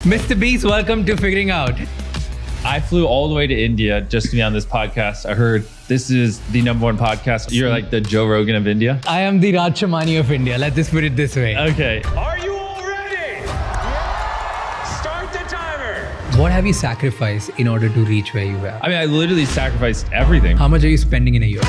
Mr. Beast, welcome to Figuring Out. I flew all the way to India just to be on this podcast. I heard this is the #1 podcast. You're like the Joe Rogan of India. I am the Raj Shamani of India. Let's just put it this way. Okay. Are you all ready? Yeah. Start the timer. What have you sacrificed in order to reach where you are? I mean, I literally sacrificed everything. How much are you spending in a year?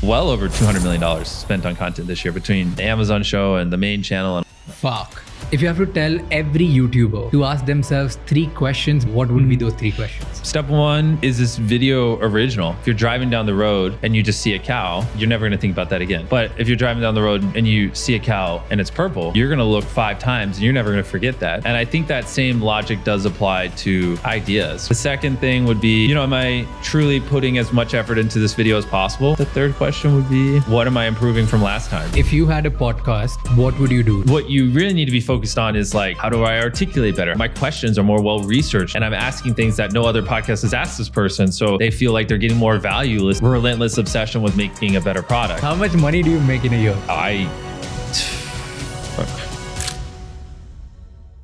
Well over $200 million spent on content this year between the Amazon show and the main channel. Fuck. If you have to tell every YouTuber to ask themselves 3 questions, what would be those 3 questions? Step 1, is this video original? If you're driving down the road and you just see a cow, you're never gonna think about that again. But if you're driving down the road and you see a cow and it's purple, you're gonna look 5 times and you're never gonna forget that. And I think that same logic does apply to ideas. The second thing would be, am I truly putting as much effort into this video as possible? The third question would be, what am I improving from last time? If you had a podcast, what would you do? What you really need to be focused on is like, how do I articulate better? My questions are more well-researched and I'm asking things that no other podcast has asked this person. So they feel like they're getting more value. Relentless obsession with making a better product. How much money do you make in a year?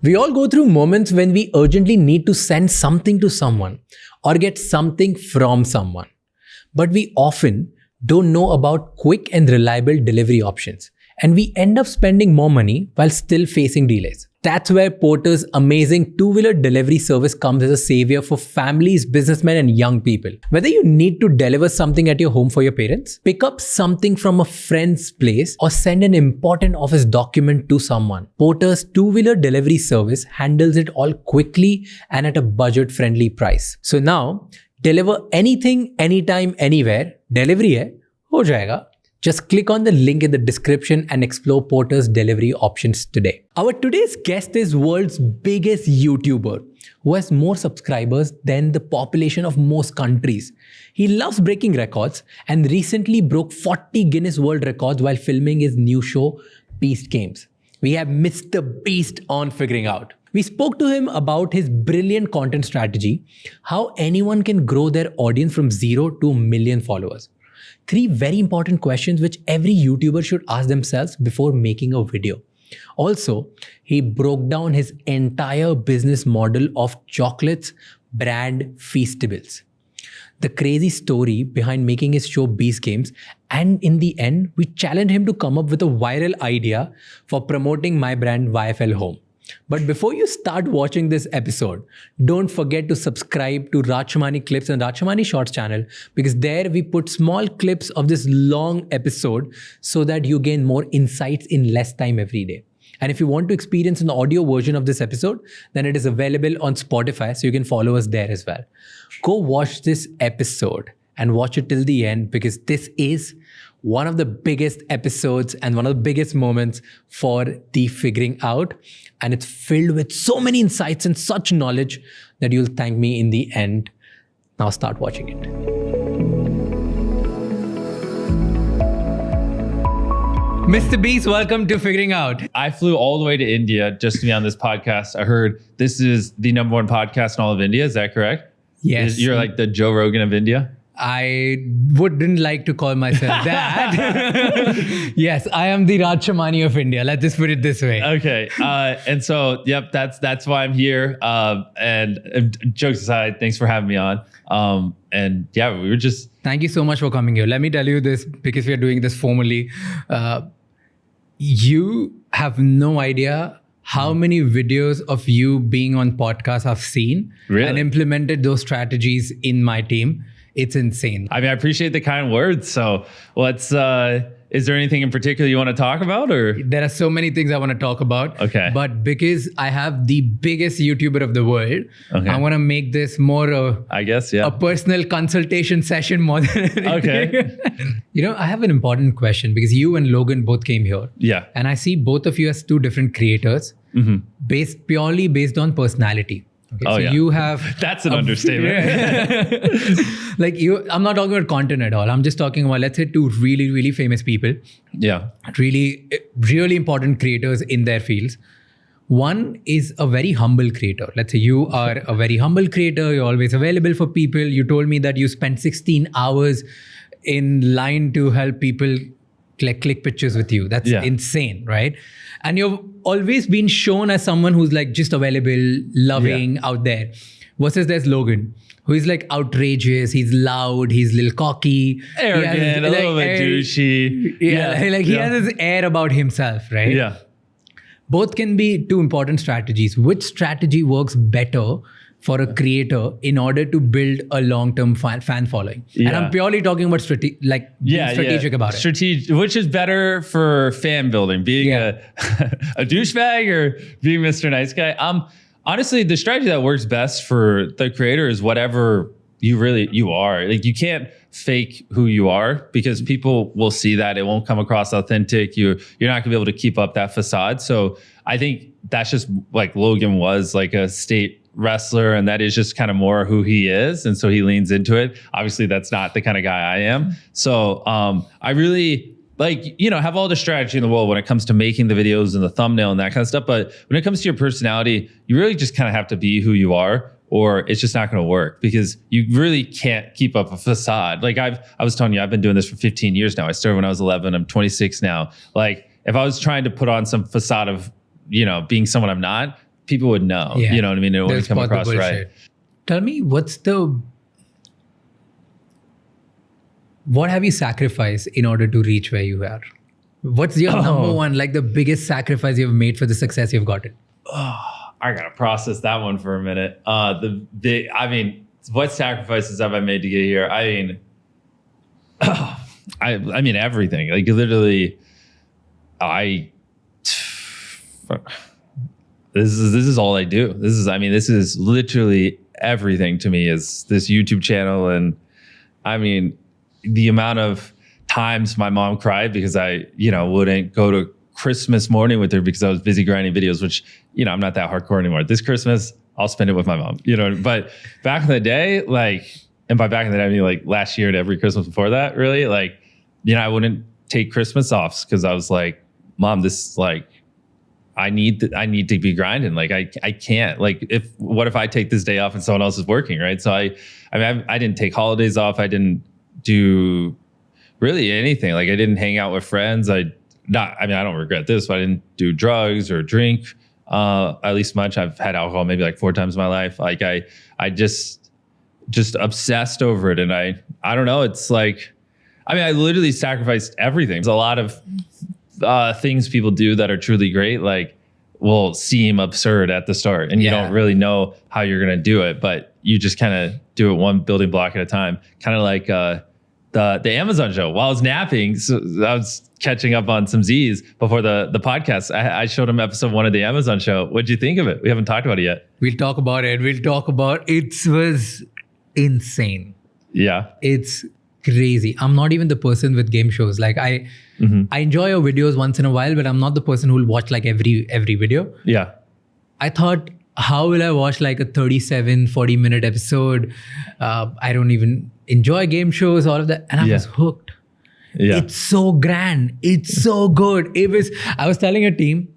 We all go through moments when we urgently need to send something to someone or get something from someone. But we often don't know about quick and reliable delivery options. And we end up spending more money while still facing delays. That's where Porter's amazing 2-wheeler delivery service comes as a savior for families, businessmen, and young people. Whether you need to deliver something at your home for your parents, pick up something from a friend's place, or send an important office document to someone, Porter's 2-wheeler delivery service handles it all quickly and at a budget-friendly price. So now, deliver anything, anytime, anywhere. Delivery hai, ho jayega. Just click on the link in the description and explore Porter's delivery options today. Our today's guest is world's biggest YouTuber who has more subscribers than the population of most countries. He loves breaking records and recently broke 40 Guinness World Records while filming his new show, Beast Games. We have Mr. Beast on Figuring Out. We spoke to him about his brilliant content strategy, how anyone can grow their audience from 0 to 1 million followers. 3 very important questions which every YouTuber should ask themselves before making a video. Also, he broke down his entire business model of chocolates brand Feastables. The crazy story behind making his show Beast Games, and in the end, we challenged him to come up with a viral idea for promoting my brand YFL Home. But before you start watching this episode, don't forget to subscribe to Raj Shamani Clips and Raj Shamani Shorts channel, because there we put small clips of this long episode so that you gain more insights in less time every day. And if you want to experience an audio version of this episode, then it is available on Spotify, so you can follow us there as well. Go watch this episode and watch it till the end, because this is one of the biggest episodes and one of the biggest moments for the Figuring Out. And it's filled with so many insights and such knowledge that you'll thank me in the end. Now start watching it. Mr. Beast, welcome to Figuring Out. I flew all the way to India just to be on this podcast. I heard this is the #1 podcast in all of India. Is that correct? Yes. You're like the Joe Rogan of India? I wouldn't like to call myself that. Yes, I am the Raj Shamani of India. Let's just put it this way. Okay. And so, yep, that's why I'm here. And jokes aside, thanks for having me on. And yeah, we were just... Thank you so much for coming here. Let me tell you this, because we are doing this formally. You have no idea how many videos of you being on podcasts I've seen and implemented those strategies in my team. It's insane. I mean, I appreciate the kind words. So is there anything in particular you want to talk about, or? There are so many things I want to talk about. Okay. But because I have the biggest YouTuber of the world, okay, I want to make this more a personal consultation session more than anything. Okay. I have an important question, because you and Logan both came here. Yeah. And I see both of you as 2 different creators, purely based on personality. Okay, you have... That's an understatement. I'm not talking about content at all. I'm just talking about, let's say, 2 really, really famous people. Yeah. Really, really important creators in their fields. One is a very humble creator. Let's say you are a very humble creator. You're always available for people. You told me that you spent 16 hours in line to help people click pictures with you. That's Yeah. insane, right? And you've always been shown as someone who's like just available, loving, out there. Versus there's Logan, who is like outrageous. He's loud. He's a little cocky, Arrogant, a little bit douchey. He has this air about himself, right? Yeah. Both can be two important strategies. Which strategy works better for a creator in order to build a long-term fan following? And I'm purely talking about being strategic about it. Which is better for fan building, being a douchebag or being Mr. Nice Guy? Honestly, the strategy that works best for the creator is whatever you are. Like, you can't fake who you are because people will see that. It won't come across authentic. You're not gonna be able to keep up that facade. So I think that's just like Logan was like a state wrestler, and that is just kind of more who he is. And so he leans into it. Obviously, that's not the kind of guy I am. So I really have all the strategy in the world when it comes to making the videos and the thumbnail and that kind of stuff. But when it comes to your personality, you really just kind of have to be who you are, or it's just not going to work because you really can't keep up a facade. Like I was telling you, I've been doing this for 15 years now. I started when I was 11. I'm 26 now. Like, if I was trying to put on some facade of, being someone I'm not, people would know. Yeah. You know what I mean? It wouldn't come across right. Tell me, what have you sacrificed in order to reach where you are? What's your number one, like the biggest sacrifice you've made for the success you've gotten? I gotta process that one for a minute. What sacrifices have I made to get here? I mean everything. Like, literally, this is all I do. This is literally everything to me, is this YouTube channel. And I mean, the amount of times my mom cried because I, wouldn't go to Christmas morning with her because I was busy grinding videos, which, I'm not that hardcore anymore. This Christmas, I'll spend it with my mom, but back in the day, and by back in the day, I mean like last year and every Christmas before that, really, I wouldn't take Christmas off because I was like, Mom, this I need to be grinding. Like, I can't, what if I take this day off and someone else is working, right? So I didn't take holidays off. I didn't do really anything. Like, I didn't hang out with friends. I don't regret this, but I didn't do drugs or drink at least much. I've had alcohol maybe like 4 times in my life. Like, I just obsessed over it. And I don't know. It's like, I literally sacrificed everything. There's a lot of things people do that are truly great, will seem absurd at the start, and you don't really know how you're going to do it, but you just kind of do it one building block at a time. Kind of like the Amazon show. While I was napping, so I was catching up on some Z's before the podcast. I showed him episode 1 of the Amazon show. What'd you think of it? We haven't talked about it yet. We'll talk about it. It was insane. Yeah. It's crazy. I'm not even the person with game shows. Like, I enjoy your videos once in a while, but I'm not the person who will watch like every video. Yeah. I thought, how will I watch like a 40 minute episode? I don't even enjoy game shows, all of that. And I was hooked. Yeah. It's so grand. It's so good. I was telling a team,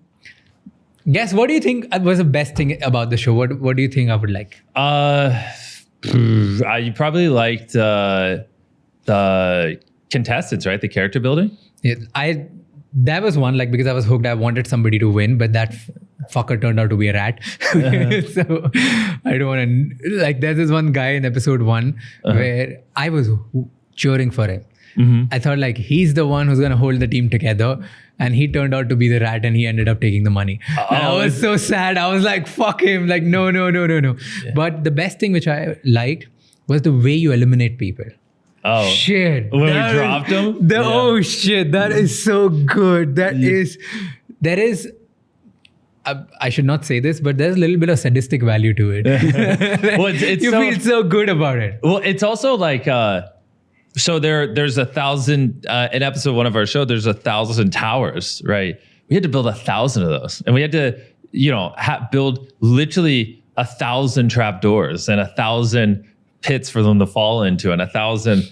guess, what do you think was the best thing about the show? What do you think I would like? You probably liked the contestants, right? The character building. Yeah, that was one, because I was hooked. I wanted somebody to win, but that fucker turned out to be a rat. So I don't want to, there's this one guy in episode 1 where I was cheering for him. I thought he's the one who's going to hold the team together, and he turned out to be the rat, and he ended up taking the money. And I was so sad. I was like, fuck him. No. Yeah. But the best thing which I liked was the way you eliminate people. Oh shit! When we dropped him. Oh shit! That is so good. There is. I should not say this, but there's a little bit of sadistic value to it. Well, it's you feel so good about it. Well, it's also so there's 1,000 in episode 1 of our show. There's 1,000 towers, right? We had to build 1,000 of those, and we had to, build literally 1,000 trap doors and 1,000 pits for them to fall into, and 1,000,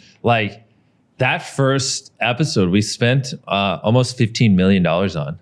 that first episode we spent almost $15 million on.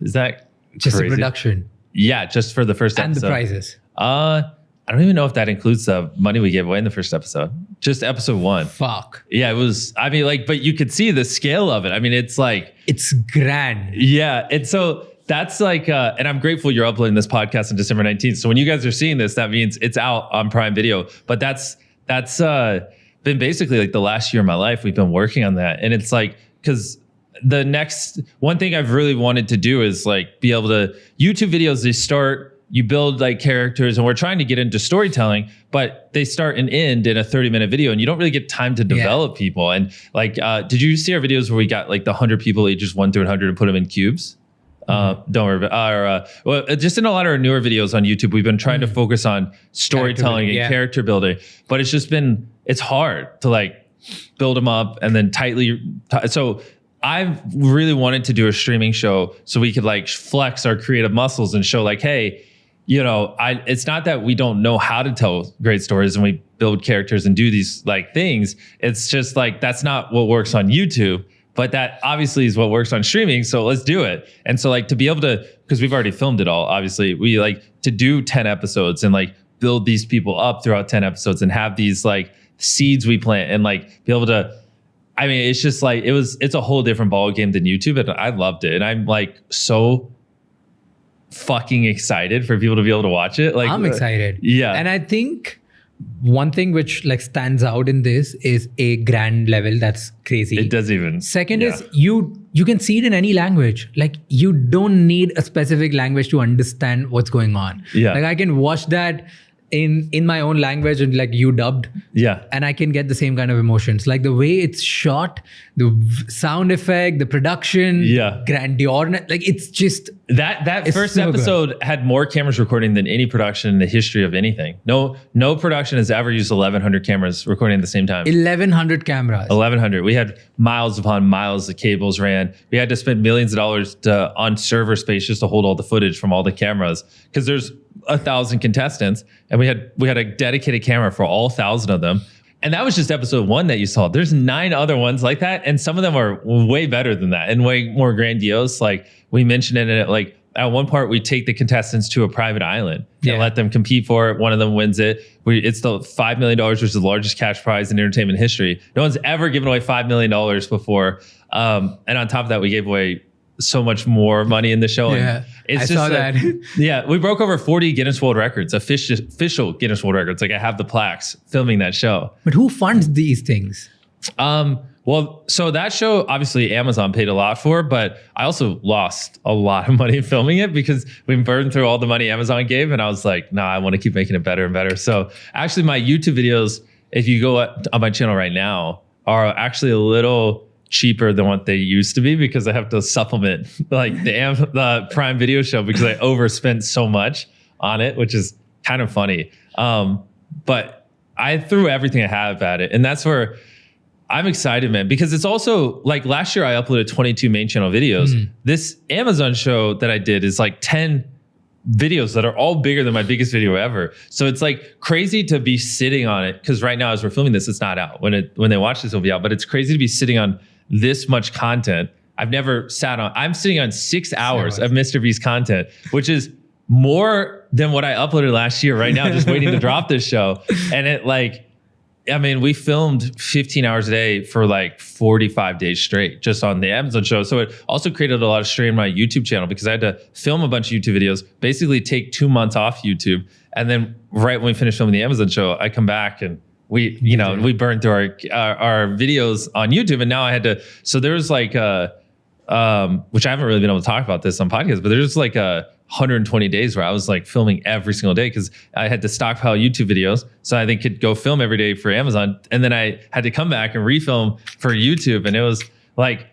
Is that just crazy? The production? Yeah, just for the first episode. And the prizes. I don't even know if that includes the money we gave away in the first episode. Just episode 1. Fuck. Yeah, it was, I mean, like, but you could see the scale of it. I mean, it's like, It's grand. yeah. And so that's like, and I'm grateful you're uploading this podcast on December 19th. So when you guys are seeing this, that means it's out on Prime Video. But that's been basically like the last year of my life. We've been working on that. And it's like, because the next one thing I've really wanted to do is like be able to, YouTube videos, they start, you build like characters, and we're trying to get into storytelling, but they start and end in a 30-minute video, and you don't really get time to develop people. And like, did you see our videos where we got like the 100 people ages 1 through 100 and put them in cubes? Don't worry about well, just in a lot of our newer videos on YouTube, we've been trying to focus on storytelling and character building, but it's hard to like build them up and then so I've really wanted to do a streaming show so we could like flex our creative muscles and show like, hey, you know, it's not that we don't know how to tell great stories and we build characters and do these like things. It's just like, that's not what works on YouTube, but that obviously is what works on streaming. So let's do it. And so like to be able to, because we've already filmed it all, obviously we like to do 10 episodes and like build these people up throughout 10 episodes and have these like seeds we plant and like be able to, I mean, it's just like, it's a whole different ball game than YouTube, and I loved it. And I'm like so fucking excited for people to be able to watch it. Like I'm excited. Yeah. And I think one thing which like stands out in this is a grand level that's crazy. It does even. Second is you can see it in any language. Like you don't need a specific language to understand what's going on. Yeah. Like I can watch that in my own language and like you dubbed. Yeah. And I can get the same kind of emotions. Like the way it's shot, the sound effect, the production, grandeur. Like it's just that it's first so episode had more cameras recording than any production in the history of anything. No production has ever used 1,100 cameras recording at the same time. 1,100 cameras. 1,100. We had miles upon miles of cables ran. We had to spend millions of dollars on server space just to hold all the footage from all the cameras, because there's 1,000 contestants, and we had a dedicated camera for all 1,000 of them. And that was just episode 1 that you saw. There's 9 other ones like that, and some of them are way better than that and way more grandiose. Like we mentioned in it, like at one part we take the contestants to a private island and let them compete for it. One of them wins it. It's the $5 million, which is the largest cash prize in entertainment history. No one's ever given away $5 million before. And on top of that, we gave away so much more money in the show. Yeah, and it's I saw that. Yeah, we broke over 40 Guinness World Records, official Guinness World Records. Like I have the plaques filming that show. But who funds these things? Well, so that show, obviously Amazon paid a lot for, but I also lost a lot of money filming it because we burned through all the money Amazon gave. And I was like, nah, I want to keep making it better and better. So actually my YouTube videos, if you go on my channel right now, are actually a little cheaper than what they used to be because I have to supplement like the Prime Video show because I overspent so much on it, which is kind of funny. But I threw everything I have at it, and that's where I'm excited, man, because it's also like last year I uploaded 22 main channel videos. This Amazon show that I did is like 10 videos that are all bigger than my biggest video ever. So it's like crazy to be sitting on it, because right now as we're filming this, it's not out. When they watch this, it'll be out. But it's crazy to be sitting on this much content. I've never sat on. I'm sitting on 6 hours of Mr. Beast content, which is more than what I uploaded last year right now, just waiting to drop this show. And it like, I mean, we filmed 15 hours a day for like 45 days straight just on the Amazon show. So it also created a lot of strain on my YouTube channel because I had to film a bunch of YouTube videos, basically take 2 months off YouTube. And then right when we finished filming the Amazon show, I come back and we burned through our videos on YouTube. And now I had to, so there's like, which I haven't really been able to talk about this on podcasts, but there's like 120 days where I was like filming every single day because I had to stockpile YouTube videos so I could go film every day for Amazon. And then I had to come back and refilm for YouTube. And it was like,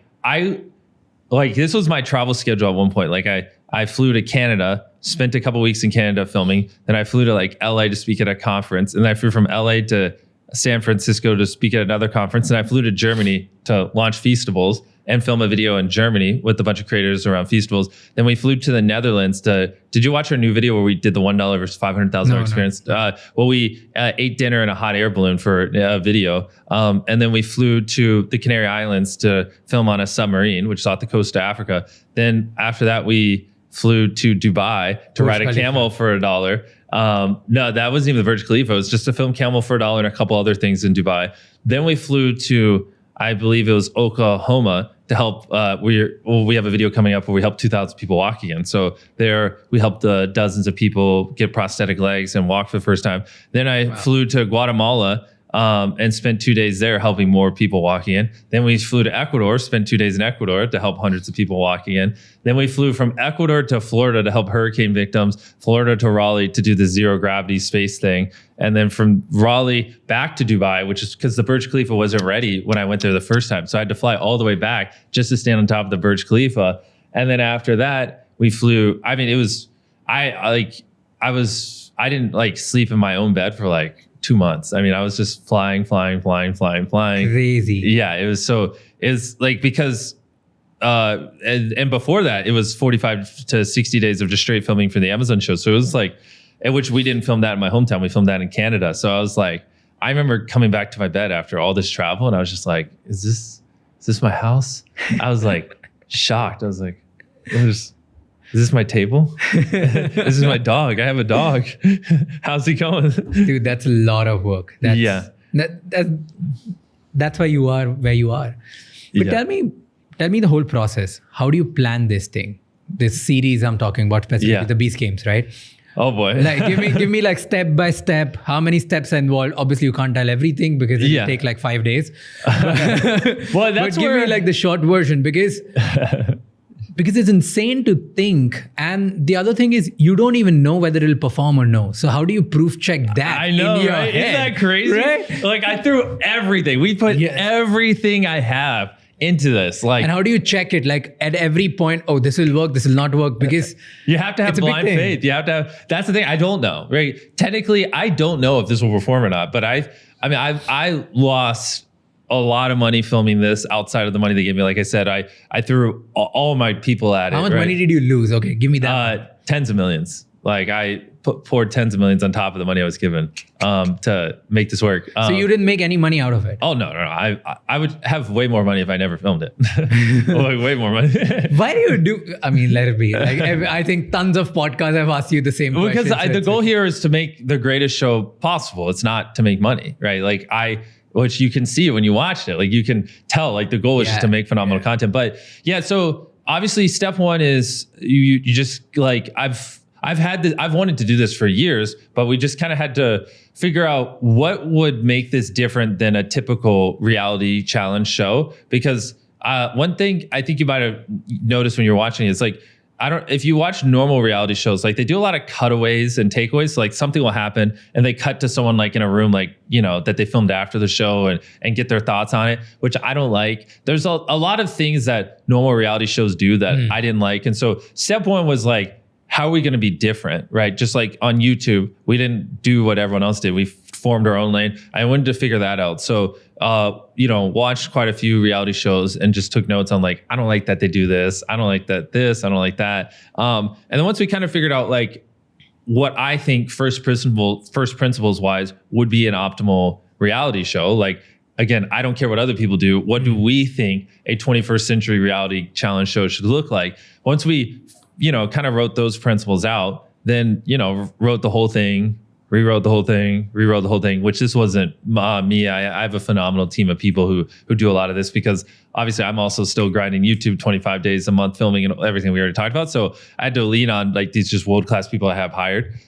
this was my travel schedule at one point. Like I flew to Canada, spent a couple weeks in Canada filming. Then I flew to like LA to speak at a conference. And then I flew from LA to San Francisco to speak at another conference. And I flew to Germany to launch Feastables and film a video in Germany with a bunch of creators around Feastables. Then we flew to the Netherlands did you watch our new video where we did the $1 versus $500,000 experience? No. Well, we ate dinner in a hot air balloon for a video. And then we flew to the Canary Islands to film on a submarine, which is off the coast of Africa. Then after that, we flew to Dubai to Burj ride a Khalifa. camel for $1. No, that wasn't even the Burj Khalifa. It was just to film camel for $1 and a couple other things in Dubai. Then we flew to, I believe it was Oklahoma, to help. We have a video coming up where we helped 2,000 people walk again. So there, we helped dozens of people get prosthetic legs and walk for the first time. Then I flew to Guatemala and spent 2 days there helping more people walking in. Then we flew to Ecuador, spent 2 days in Ecuador to help hundreds of people walking in. Then we flew from Ecuador to Florida to help hurricane victims, Florida to Raleigh to do the zero gravity space thing. And then from Raleigh back to Dubai, which is because the Burj Khalifa wasn't ready when I went there the first time. So I had to fly all the way back just to stand on top of the Burj Khalifa. And then after that, we flew. I mean, it was, I didn't like sleep in my own bed for like 2 months. I mean, I was just flying. Crazy. Yeah, it was like, because and before that, it was 45 to 60 days of just straight filming for the Amazon show. So it was like, at which we didn't film that in my hometown. We filmed that in Canada. So I was like, I remember coming back to my bed after all this travel, and I was just like, is this my house? I was like shocked. I was like, is this my table? This is my dog. I have a dog. How's he going? Dude, that's a lot of work. That's why you are where you are. But Yeah. tell me the whole process. How do you plan this thing? This series I'm talking about, specifically Yeah. the Beast Games, right? Oh boy. Like give me like step by step, how many steps are involved. Obviously you can't tell everything because it Yeah. will take like 5 days. Well, that's but give me like the short version because it's insane to think. And the other thing is you don't even know whether it'll perform or no. So how do you proof check that? I know, in your right? head? Isn't that crazy? Right? Like I threw everything. We put Yes. everything I have into this. Like, And how do you check it? Like at every point, oh, this will work, this will not work, because you have to have It's a big blind thing. faith. You have to have, that's the thing. I don't know, right? Technically, I don't know if this will perform or not, but I lost a lot of money filming this outside of the money they gave me. Like I said, I threw all my people at it. how much right? money did you lose? Okay, give me that. Tens of millions. Like I poured tens of millions on top of the money I was given to make this work. So you didn't make any money out of it. Oh no. I would have way more money if I never filmed it. way more money. Why do you do? I mean, let it be. Like I think tons of podcasts have asked you the same Because question. the goal here is to make the greatest show possible. It's not to make money, right? Like which you can see when you watch it. Like you can tell, like the goal is just to make phenomenal content. But yeah, so obviously step one is you just like I've wanted to do this for years, but we just kind of had to figure out what would make this different than a typical reality challenge show. Because one thing I think you might have noticed when you're watching it is like, if you watch normal reality shows, like they do a lot of cutaways and takeaways. So like something will happen and they cut to someone like in a room, like, you know, that they filmed after the show and get their thoughts on it, which I don't like. There's a lot of things that normal reality shows do that I didn't like. And so step one was like, how are we going to be different, right? Just like on YouTube, we didn't do what everyone else did. We formed our own lane. I wanted to figure that out. So, watched quite a few reality shows and just took notes on like, I don't like that they do this. I don't like that this. I don't like that. And then once we kind of figured out like what I think first principles wise would be an optimal reality show, like, again, I don't care what other people do. What do we think a 21st century reality challenge show should look like? Once we kind of wrote those principles out, then, wrote the whole thing, rewrote the whole thing, which this wasn't me. I have a phenomenal team of people who do a lot of this, because obviously I'm also still grinding YouTube 25 days a month, filming and everything we already talked about. So I had to lean on like these just world-class people I have hired.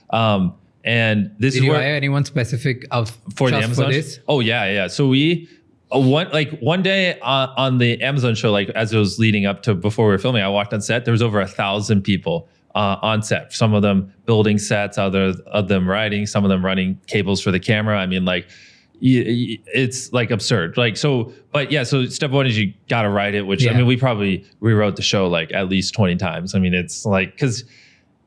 And this Did is you where hire anyone specific for the just Amazon for this? Oh yeah. So we one day on the Amazon show, like as it was leading up to before we were filming, I walked on set. There was over 1,000 people on set. Some of them building sets, other of them writing, some of them running cables for the camera. I mean, like it's like absurd. Like so, but yeah. So step one is you got to write it. Which I mean, we probably rewrote the show like at least 20 times. I mean, it's like because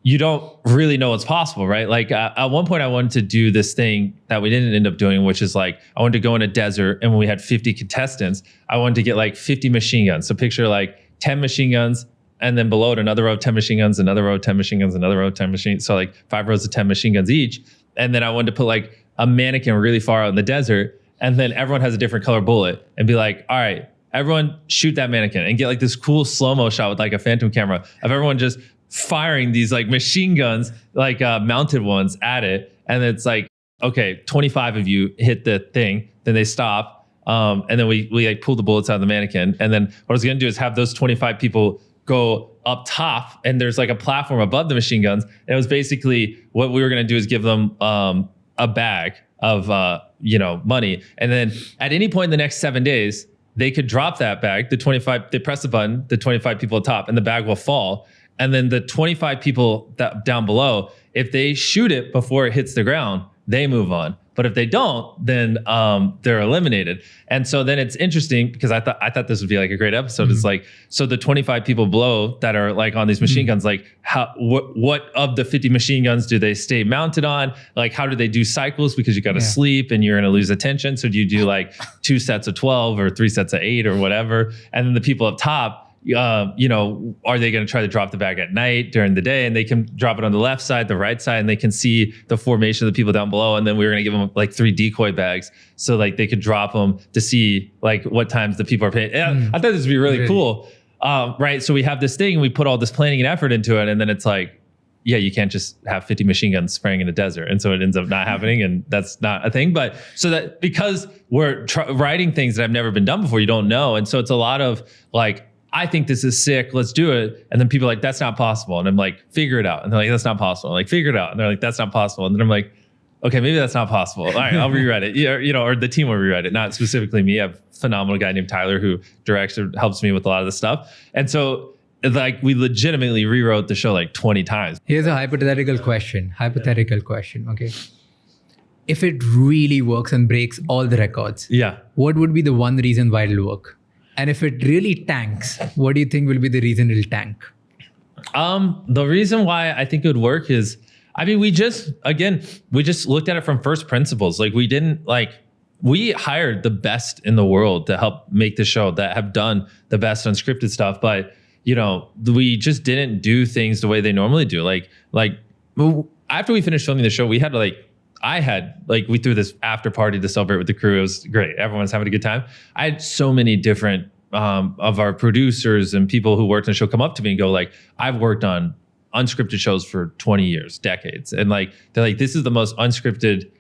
you don't really know what's possible, right? Like at one point I wanted to do this thing that we didn't end up doing, which is like, I wanted to go in a desert, and when we had 50 contestants, I wanted to get like 50 machine guns. So picture like 10 machine guns, and then below it, another row of 10 machine guns, another row of 10 machine guns, another row of 10 machine. So like 5 rows of 10 machine guns each. And then I wanted to put like a mannequin really far out in the desert. And then everyone has a different color bullet and be like, all right, everyone shoot that mannequin, and get like this cool slow-mo shot with like a phantom camera of everyone just firing these like machine guns, like mounted ones at it. And it's like, okay, 25 of you hit the thing, then they stop. And then we like pull the bullets out of the mannequin. And then what I was going to do is have those 25 people go up top, and there's like a platform above the machine guns. And it was basically what we were going to do is give them a bag of money. And then at any point in the next 7 days, they could drop that bag. The 25, they press the button, the 25 people at top, and the bag will fall. And then the 25 people that down below, if they shoot it before it hits the ground, they move on. But if they don't, then they're eliminated. And so then it's interesting because I thought this would be like a great episode. It's like, so the 25 people below that are like on these machine guns, like what of the 50 machine guns do they stay mounted on? Like, how do they do cycles? Because you got to sleep and you're going to lose attention. So do you do like 2 sets of 12 or 3 sets of 8 or whatever? And then the people up top, are they going to try to drop the bag at night during the day, and they can drop it on the left side, the right side, and they can see the formation of the people down below. And then we were going to give them like 3 decoy bags so like they could drop them to see like what times the people are paying. I thought this would be really cool. Right. So we have this thing and we put all this planning and effort into it. And then it's like, yeah, you can't just have 50 machine guns spraying in a desert. And so it ends up not happening, and that's not a thing. But so that because we're writing things that have never been done before, you don't know. And so it's a lot of like, I think this is sick, let's do it. And then people are like, that's not possible. And I'm like, figure it out. And they're like, that's not possible. I'm like, figure it out. And they're like, that's not possible. And then I'm like, okay, maybe that's not possible. All right, I'll rewrite it. Or the team will rewrite it. Not specifically me. I have a phenomenal guy named Tyler who directs or helps me with a lot of this stuff. And so like we legitimately rewrote the show like 20 times. Here's a hypothetical question. Okay. If it really works and breaks all the records, what would be the one reason why it'll work? And if it really tanks, what do you think will be the reason it'll tank? The reason why I think it would work is, I mean, we just looked at it from first principles. Like we hired the best in the world to help make the show, that have done the best unscripted stuff. But, we just didn't do things the way they normally do. Like after we finished filming the show, we had we threw this after party to celebrate with the crew. It was great. Everyone's having a good time. I had so many different of our producers and people who worked on the show come up to me and go like, I've worked on unscripted shows for 20 years, decades. And like, they're like, this is the most unscripted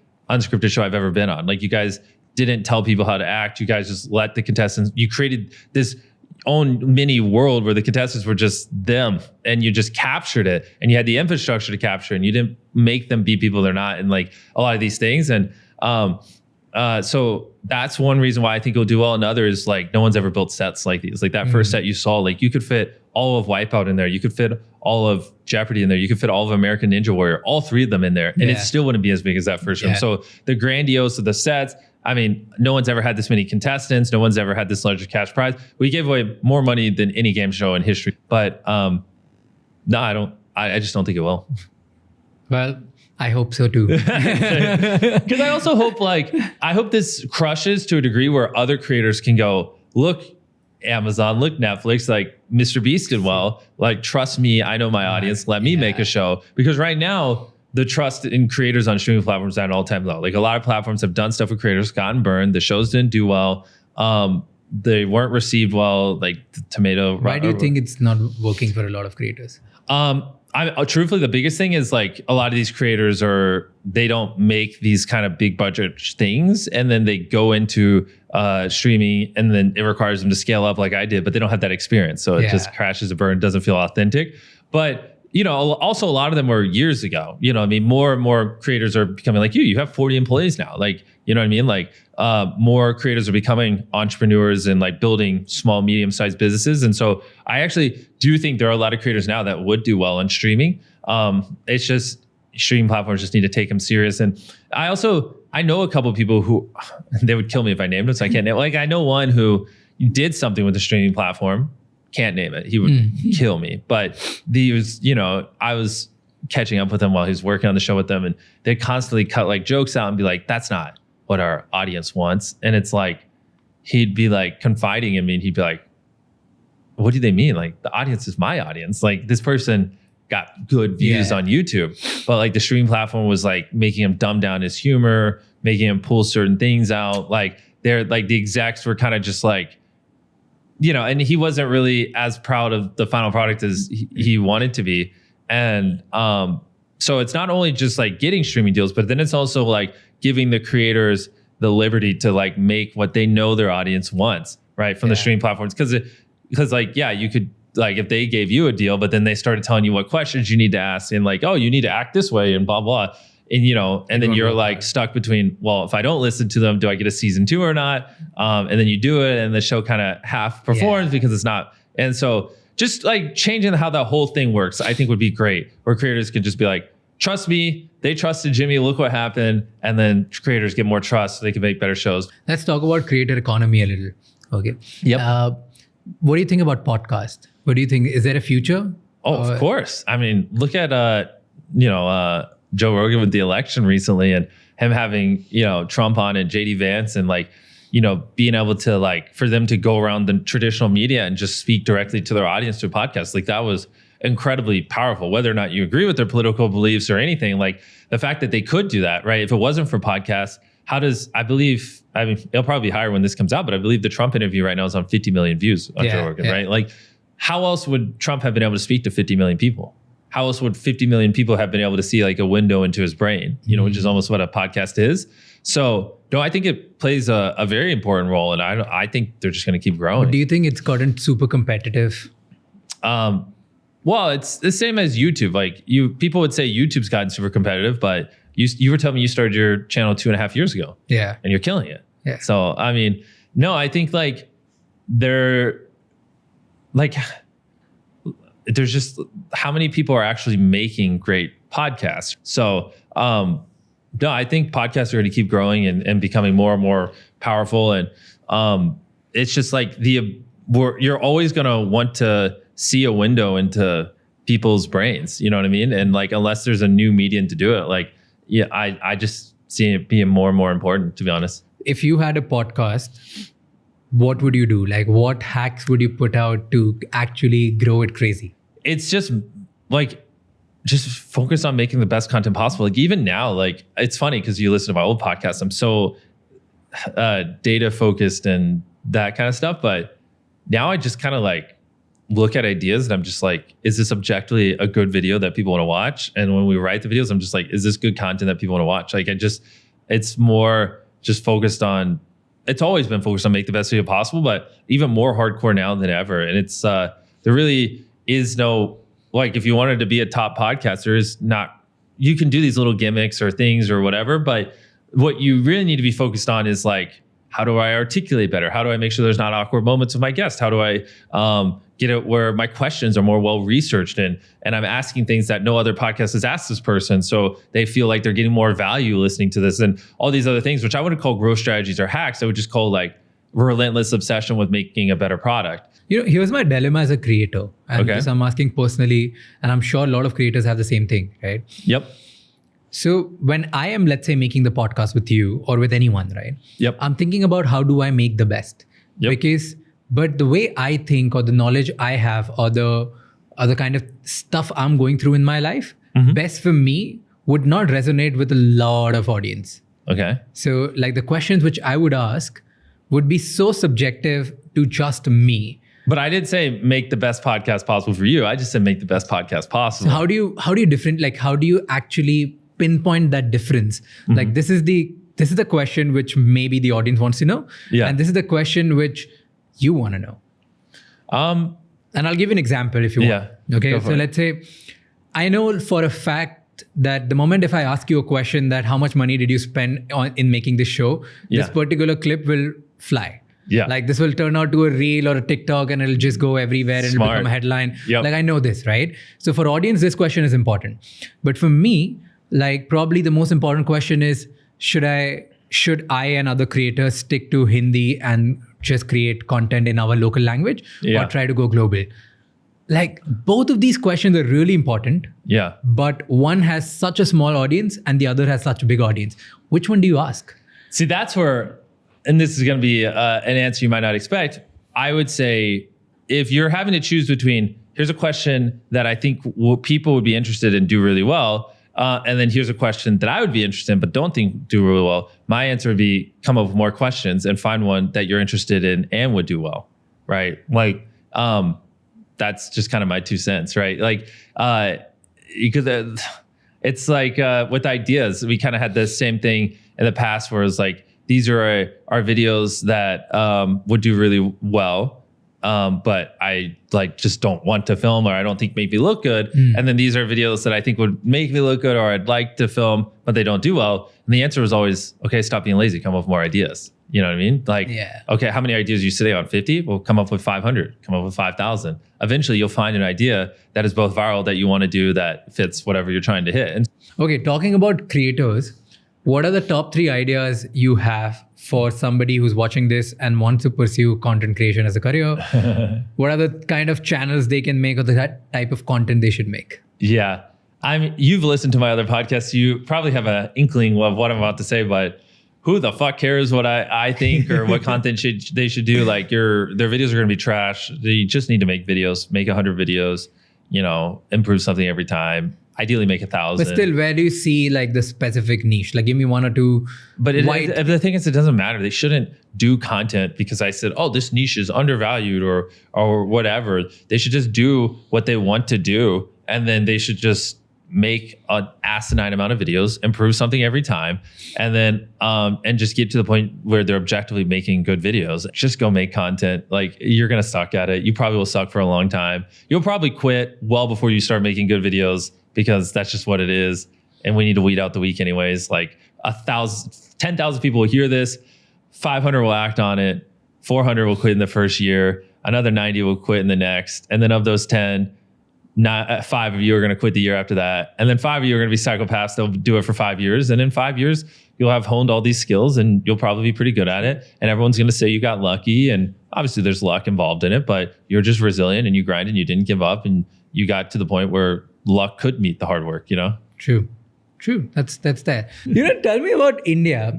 show I've ever been on. Like, you guys didn't tell people how to act. You guys just let the contestants, you created this own mini world where the contestants were just them, and you just captured it, and you had the infrastructure to capture it, and you didn't make them be people they're not, and like a lot of these things. And so that's one reason why I think it'll do well. Another is like, no one's ever built sets like these. Like that first set you saw, like you could fit all of Wipeout in there, you could fit all of Jeopardy in there, you could fit all of American Ninja Warrior, all 3 of them in there, and it still wouldn't be as big as that first room. So the grandiose of the sets, I mean, no one's ever had this many contestants. No one's ever had this large cash prize. We gave away more money than any game show in history. But no, I don't. I just don't think it will. Well, I hope so too. Because I also hope I hope this crushes to a degree where other creators can go, look, Amazon, look, Netflix, like Mr. Beast did well. Like, trust me, I know my audience. Let me make a show. Because right now, the trust in creators on streaming platforms is at an all-time low. Like, a lot of platforms have done stuff with creators, gotten burned. The shows didn't do well. They weren't received well. Like Tomato. Why do you think it's not working for a lot of creators? Truthfully, the biggest thing is like a lot of these creators they don't make these kind of big budget things, and then they go into streaming, and then it requires them to scale up like I did, but they don't have that experience. So it just crashes and burns, doesn't feel authentic. But also a lot of them were years ago. I mean, more and more creators are becoming like you have 40 employees now. Like, you know what I mean? Like, more creators are becoming entrepreneurs and like building small, medium-sized businesses. And so I actually do think there are a lot of creators now that would do well on streaming. It's just streaming platforms just need to take them serious. And I know a couple of people who, they would kill me if I named them, so I can't name. Like, I know one who did something with the streaming platform. Can't name it. He would kill me. But I was catching up with him while he was working on the show with them, and they'd constantly cut like jokes out and be like, that's not what our audience wants. And it's like, he'd be like confiding in me, and he'd be like, what do they mean? Like, the audience is my audience. Like, this person got good views on YouTube, but like the streaming platform was like making him dumb down his humor, making him pull certain things out. Like, they're like, the execs were kind of just like, and he wasn't really as proud of the final product as he wanted to be. And so it's not only just like getting streaming deals, but then it's also like giving the creators the liberty to like make what they know their audience wants, right? From the streaming platforms. Because like, yeah, you could, like if they gave you a deal, but then they started telling you what questions you need to ask and like, oh, you need to act this way and blah, blah. And, you know, and then you're like stuck between, well, if I don't listen to them, do I get a season 2 or not? And then you do it and the show kind of half performs because it's not. And so just like changing how that whole thing works, I think would be great, where creators could just be like, trust me, they trusted Jimmy, look what happened. And then creators get more trust so they can make better shows. Let's talk about creator economy a little. Okay. Yep. What do you think about podcast? What do you think? Is there a future? Oh, of course. I mean, look at, Joe Rogan with the election recently and him having, Trump on and JD Vance and like, being able to like, for them to go around the traditional media and just speak directly to their audience through podcasts. Like that was incredibly powerful, whether or not you agree with their political beliefs or anything. Like the fact that they could do that, right? If it wasn't for podcasts, it'll probably be higher when this comes out, but I believe the Trump interview right now is on 50 million views on Joe Rogan, right? Like how else would Trump have been able to speak to 50 million people? How else would 50 million people have been able to see like a window into his brain, which is almost what a podcast is. So no, I think it plays a very important role, and I think they're just going to keep growing. But do you think it's gotten super competitive? Well, it's the same as YouTube. Like people would say YouTube's gotten super competitive, but you were telling me you started your channel 2.5 years ago. Yeah. And you're killing it. Yeah. So, I mean, no, I think like there's just how many people are actually making great podcasts. So, no, I think podcasts are going to keep growing and becoming more and more powerful. And it's just like you're always going to want to see a window into people's brains. You know what I mean? And like, unless there's a new medium to do it, like, yeah, I just see it being more and more important, to be honest. If you had a podcast, what would you do? Like what hacks would you put out to actually grow it crazy? It's just focus on making the best content possible. Like even now, like it's funny because you listen to my old podcasts, I'm so data focused and that kind of stuff. But now I just kind of like look at ideas and I'm just like, is this objectively a good video that people want to watch? And when we write the videos, I'm just like, is this good content that people want to watch? Like it's more just focused on, it's always been focused on make the best video possible, but even more hardcore now than ever. And it's, there really is no, like if you wanted to be a top podcaster, is not, you can do these little gimmicks or things or whatever, but what you really need to be focused on is like, how do I articulate better? How do I make sure there's not awkward moments with my guest? How do I get it where my questions are more well-researched and I'm asking things that no other podcast has asked this person, so they feel like they're getting more value listening to this and all these other things, which I wouldn't call growth strategies or hacks. I would just call like relentless obsession with making a better product. Here's my dilemma as a creator. And Okay. this I'm asking personally, and I'm sure a lot of creators have the same thing, right? Yep. So when I am, let's say, making the podcast with you or with anyone, right? Yep. I'm thinking about how do I make the best? Yep. But the way I think or the knowledge I have or the kind of stuff I'm going through in my life, best for me would not resonate with a lot of audience. Okay. So like the questions which I would ask would be so subjective to just me. But I did say make the best podcast possible for you. I just said make the best podcast possible. So how do you actually pinpoint that difference? Like this is the question which maybe the audience wants to know. Yeah. And this is the question which you want to know. And I'll give you an example if you want. Yeah. Okay. Go for So it. let's say I know for a fact that the moment if I ask you a question that how much money did you spend in making this show, this Yeah. particular clip will fly. Yeah. Like this will turn out to a reel or a TikTok and it'll just go everywhere and it'll Smart. become a headline. Yep. Like I know this, right? So for audience, this question is important. But for me, like probably the most important question is, should I and other creators stick to Hindi and just create content in our local language Yeah. or try to go global? Like both of these questions are really important, Yeah. but one has such a small audience and the other has such a big audience. Which one do you ask? See, that's where, and this is going to be an answer you might not expect. I would say if you're having to choose between, here's a question that I think people would be interested in, do really well, and then here's a question that I would be interested in but don't think do really well, my answer would be come up with more questions and find one that you're interested in and would do well, right? Like, that's just kind of my 2 cents, right? Like, because it's like with ideas, we kind of had the same thing in the past where it's like, these are our videos that would do really well, but I like just don't want to film, or I don't think make me look good. And then these are videos that I think would make me look good, or I'd like to film, but they don't do well. And the answer was always, okay, stop being lazy, come up with more ideas. You know what I mean? Like, okay, how many ideas are you sitting on? 50? Well, come up with 500, come up with 5,000. Eventually you'll find an idea that is both viral, that you want to do, that fits whatever you're trying to hit. And Okay, talking about creators, what are the top 3 ideas you have for somebody who's watching this and wants to pursue content creation as a career? What are the kind of channels they can make, or the type of content they should make? yeah, you've listened to my other podcasts. You probably have an inkling of what I'm about to say, but who the fuck cares what I think or what content they should do? Like their videos are going to be trash. They just need to make videos, make 100 videos, improve something every time. Ideally make 1,000. But still, where do you see like the specific niche? Like give me 1 or 2. But the thing is, it doesn't matter. They shouldn't do content because I said, oh, this niche is undervalued or whatever. They should just do what they want to do. And then they should just make an asinine amount of videos, improve something every time, and then and just get to the point where they're objectively making good videos. Just go make content. Like you're gonna suck at it. You probably will suck for a long time. You'll probably quit well before you start making good videos, because that's just what it is. And we need to weed out the weak anyways. Like 10,000 people will hear this, 500 will act on it, 400 will quit in the first year, another 90 will quit in the next, and then of those 10, 5 of you are going to quit the year after that. And then 5 of you are going to be psychopaths. They'll do it for 5 years. And in 5 years, you'll have honed all these skills and you'll probably be pretty good at it. And everyone's going to say you got lucky. And obviously there's luck involved in it, but you're just resilient and you grind and you didn't give up. And you got to the point where luck could meet the hard work, True. That's there. Tell me about India.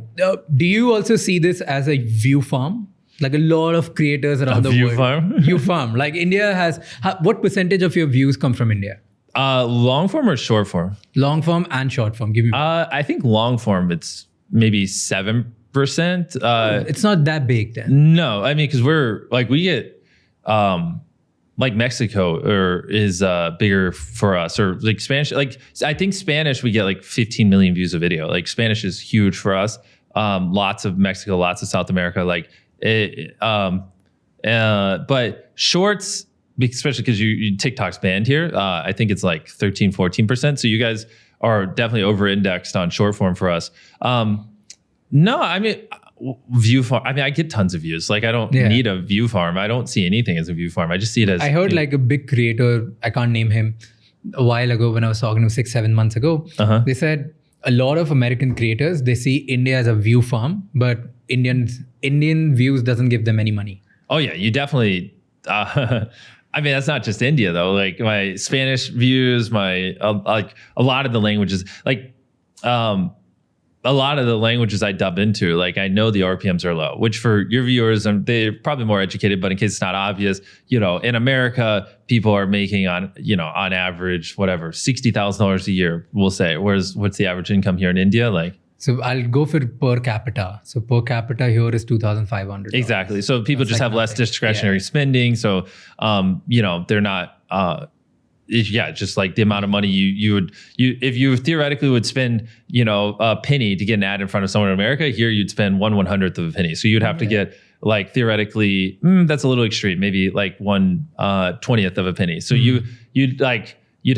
Do you also see this as a view farm? Like a lot of creators around the world. Farm? View farm. Like India has, what percentage of your views come from India? Long form or short form? Long form and short form. Give me. I think long form, it's maybe 7%. It's not that big then. No, I mean, because we get like Mexico is bigger for us, or like Spanish. Like I think Spanish, we get like 15 million views a video. Like Spanish is huge for us. Lots of Mexico, lots of South America. Like but shorts, especially because you TikTok's banned here. I think it's like 13-14%. So you guys are definitely over-indexed on short form for us. No, I mean, view farm. I mean, I get tons of views. Like I don't need a view farm. I don't see anything as a view farm. I just see it as. I heard like a big creator, I can't name him, a while ago when I was talking to him 6-7 months ago. They said a lot of American creators, they see India as a view farm, but Indian views doesn't give them any money. Oh yeah, you definitely. I mean, that's not just India though. Like my Spanish views, my like a lot of the languages, like a lot of the languages I dub into, like I know the RPMs are low, which for your viewers, they're probably more educated, but in case it's not obvious, in America, people are making on average, whatever, $60,000 a year, we'll say. Whereas what's the average income here in India? Like, so I'll go for per capita. So per capita here is $2,500. Exactly. So people just have less discretionary spending. So, they're not, just like the amount of money you would if you theoretically would spend a penny to get an ad in front of someone in America, here you'd spend 1/100th of a penny. So you'd have to get like theoretically that's a little extreme, maybe like 1/20th of a penny. So you'd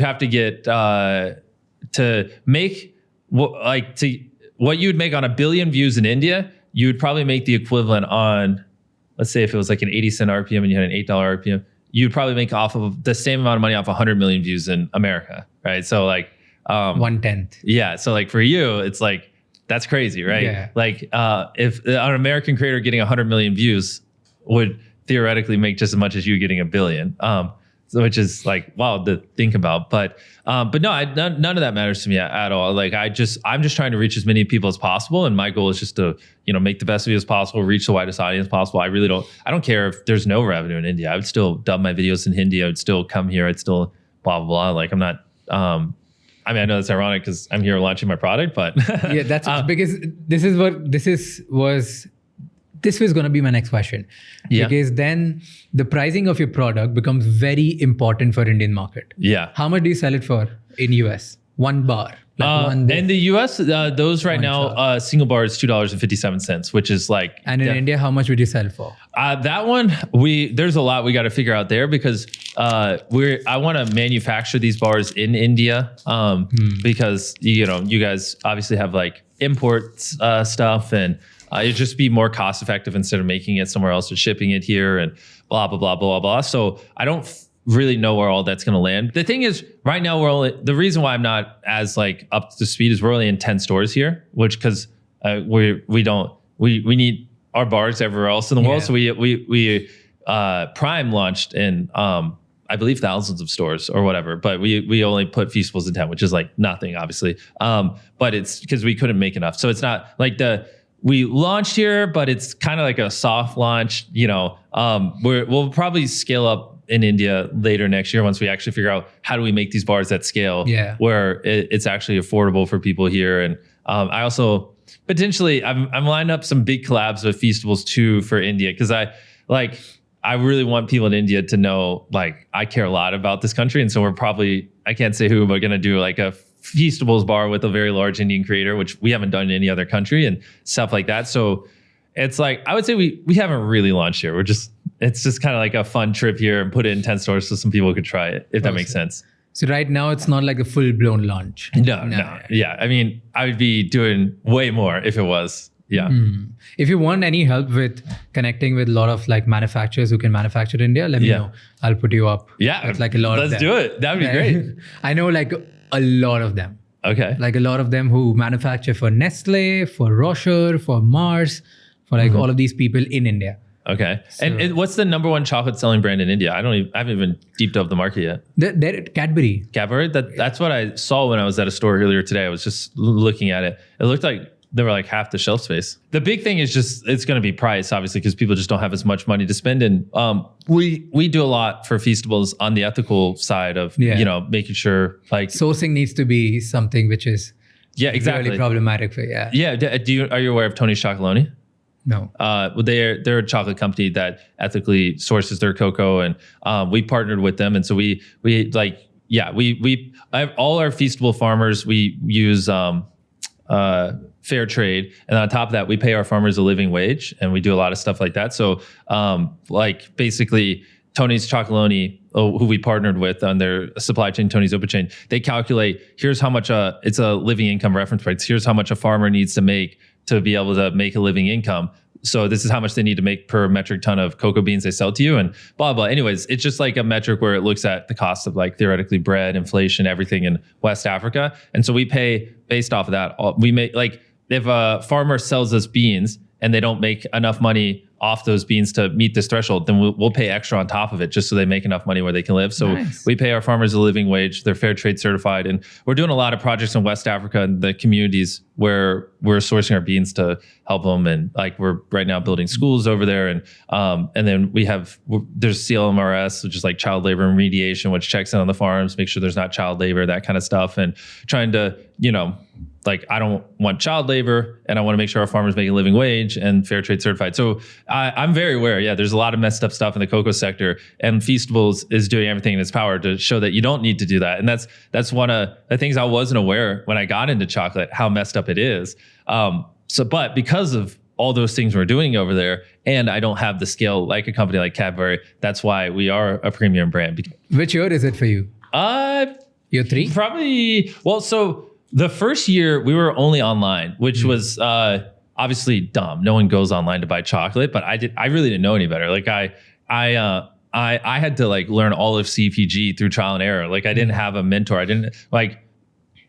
have to get to make what you'd make on 1 billion views in India, you would probably make the equivalent on, let's say if it was like an 80-cent RPM and you had an $8 RPM. You'd probably make off of the same amount of money off 100 million views in America, right? So like 1/10. Yeah. So like for you, it's like that's crazy, right? Yeah. Like if an American creator getting 100 million views would theoretically make just as much as you getting 1 billion. So which is like wild to think about, but no, none of that matters to me at all. Like I'm just trying to reach as many people as possible, and my goal is just to make the best videos possible, reach the widest audience possible. I don't care if there's no revenue in India. I would still dub my videos in Hindi. I would still come here. I'd still blah blah blah. Like I'm not. I mean, I know that's ironic because I'm here launching my product, but yeah, that's because this was this was going to be my next question. Yeah. Because then the pricing of your product becomes very important for Indian market. Yeah. How much do you sell it for in US? One bar. Like one In the US, those right now, single bar is $2.57, which is like. and in India, how much would you sell for? That one, there's a lot we got to figure out there because I want to manufacture these bars in India because you guys obviously have like import stuff and it'd just be more cost effective instead of making it somewhere else or shipping it here and blah blah blah blah blah. So I don't really know where all that's going to land. The thing is, right now the reason why I'm not as like up to speed is we're only in 10 stores here, which because we need our bars everywhere else in the world. So we Prime launched in I believe thousands of stores or whatever, but we only put Feastables in 10, which is like nothing, obviously. But it's because we couldn't make enough. So it's not like we launched here, but it's kind of like a soft launch. We'll probably scale up in India later next year once we actually figure out how do we make these bars at scale where it's actually affordable for people here. And I also potentially I'm lining up some big collabs with Feastables too for India because I really want people in India to know like I care a lot about this country, and so we're probably, I can't say who, but going to do like a Feastables bar with a very large Indian creator, which we haven't done in any other country and stuff like that. So it's like I would say we haven't really launched here. It's just kind of like a fun trip here and put it in 10 stores so some people could try it, if that makes sense. So right now it's not like a full-blown launch. No. Yeah. I mean, I would be doing way more if it was. Yeah. If you want any help with connecting with a lot of like manufacturers who can manufacture in India, let me know. I'll put you up. Yeah. With like a lot of them. Let's do it. That would be great. I know like a lot of them. Okay. Like a lot of them who manufacture for Nestle, for Rocher, for Mars, for like all of these people in India. Okay. And what's the number one chocolate selling brand in India? I haven't even deep dove the market yet. They're Cadbury. Cadbury? That's what I saw when I was at a store earlier today. I was just looking at it. It looked like they were like half the shelf space. The big thing is just, it's going to be price, obviously, because people just don't have as much money to spend. And we do a lot for Feastables on the ethical side of, making sure like sourcing needs to be something which is exactly really problematic for, Yeah. Are you aware of Tony's Chocolonely? No. They're a chocolate company that ethically sources their cocoa, and we partnered with them. And so we all our Feastable farmers, we use fair trade, and on top of that, we pay our farmers a living wage, and we do a lot of stuff like that. So, basically, Tony's Chocolonely, who we partnered with on their supply chain, Tony's Open Chain, they calculate here's how much it's a living income reference price. Here's how much a farmer needs to make to be able to make a living income. So this is how much they need to make per metric ton of cocoa beans they sell to you, and blah, blah. Anyways, it's just like a metric where it looks at the cost of like theoretically bread, inflation, everything in West Africa. And so we pay based off of that. We make like, if a farmer sells us beans and they don't make enough money off those beans to meet this threshold, then we'll pay extra on top of it just so they make enough money where they can live. So we pay our farmers a living wage. They're fair trade certified. And we're doing a lot of projects in West Africa and the communities where we're sourcing our beans to help them. And like we're right now building schools over there. And then there's CLMRS, which is like child labor remediation, which checks in on the farms, make sure there's not child labor, that kind of stuff. And trying to, like I don't want child labor, and I want to make sure our farmers make a living wage and fair trade certified. So I'm very aware. Yeah, there's a lot of messed up stuff in the cocoa sector, and Feastables is doing everything in its power to show that you don't need to do that. And that's one of the things I wasn't aware when I got into chocolate, how messed up it is. But because of all those things we're doing over there, and I don't have the scale like a company like Cadbury, that's why we are a premium brand. Which year is it for you? Year 3? Probably. Well, so the first year we were only online, which was obviously dumb. No one goes online to buy chocolate, but I really didn't know any better. Like I had to like learn all of CPG through trial and error. Like I didn't have a mentor. I didn't like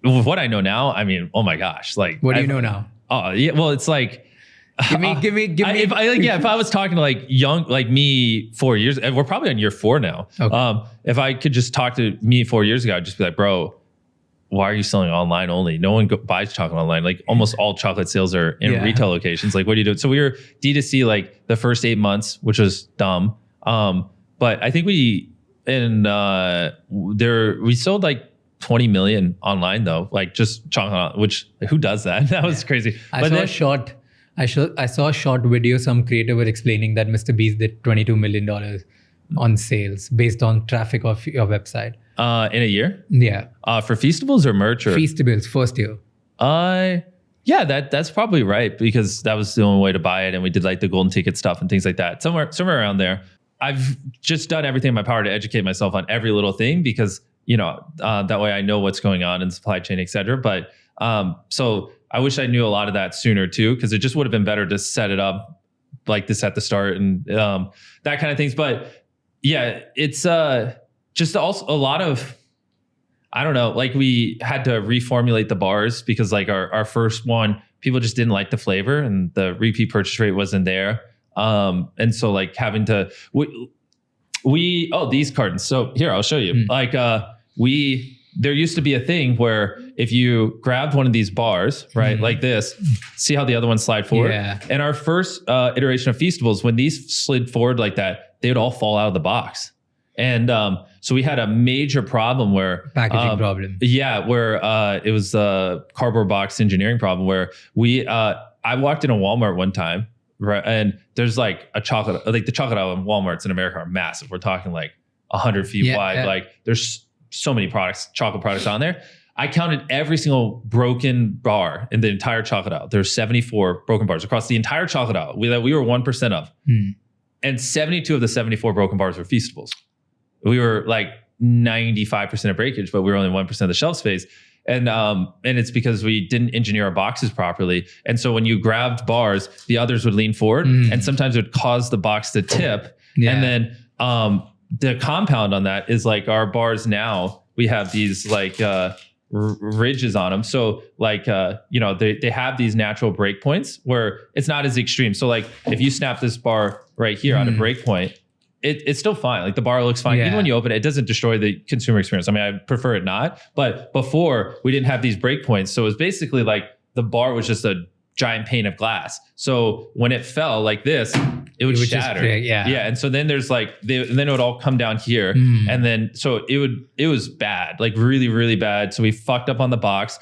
with what I know now. I mean, oh my gosh! Like what do you know now? Oh yeah, well it's like. Give me. If I was talking to like young, like me 4 years, and we're probably on year 4 now. Okay. If I could just talk to me 4 years ago, I'd just be like, bro, why are you selling online only? No one buys chocolate online. Like almost all chocolate sales are in retail locations. Like what do you do? So we were D2C like the first 8 months, which was dumb. But I think we sold like 20 million online though, like just chocolate, which who does that? That was crazy. I saw a short I saw a short video. Some creator were explaining that Mr. Beast did $22 million on sales based on traffic of your website. In a year? Yeah, For Feastables or merch? Or? Feastables first year. Yeah, that's probably right, because that was the only way to buy it, and we did like the golden ticket stuff and things like that. Somewhere around there. I've just done everything in my power to educate myself on every little thing, because that way I know what's going on in supply chain, et cetera. But so I wish I knew a lot of that sooner too, because it just would have been better to set it up like this at the start and that kind of things. But yeah, it's just also a lot of, I don't know, like we had to reformulate the bars because like our first one, people just didn't like the flavor and the repeat purchase rate wasn't there. And so like having to, these cartons. So here, I'll show you. Like there used to be a thing where if you grabbed one of these bars, right, like this, see how the other ones slide forward? Yeah. And our first iteration of Feastables, when these slid forward like that, they would all fall out of the box. And so we had a major problem where Packaging problem. Yeah, where it was a cardboard box engineering problem where I walked in a Walmart one time, right, and there's like a chocolate, like the chocolate aisle in Walmarts in America are massive. We're talking like 100 feet wide. Yeah. Like there's so many chocolate products on there. I counted every single broken bar in the entire chocolate aisle. There's 74 broken bars across the entire chocolate aisle that we were 1% of. And 72 of the 74 broken bars were Feastables. We were like 95% of breakage, but we were only 1% of the shelf space. And it's because we didn't engineer our boxes properly. And so when you grabbed bars, the others would lean forward and sometimes it would cause the box to tip. Yeah. And then the compound on that is like our bars now, we have these like ridges on them. So like, they have these natural break points where it's not as extreme. So like if you snap this bar right here on a break point, it's still fine. Like the bar looks fine. Yeah. Even when you open it, it doesn't destroy the consumer experience. I mean, I prefer it not, but before we didn't have these break points. So it was basically like the bar was just a giant pane of glass. So when it fell like this, it would shatter. Yeah. And so then there's like, then it would all come down here. And then, so it was bad, like really, really bad. So we fucked up on the box.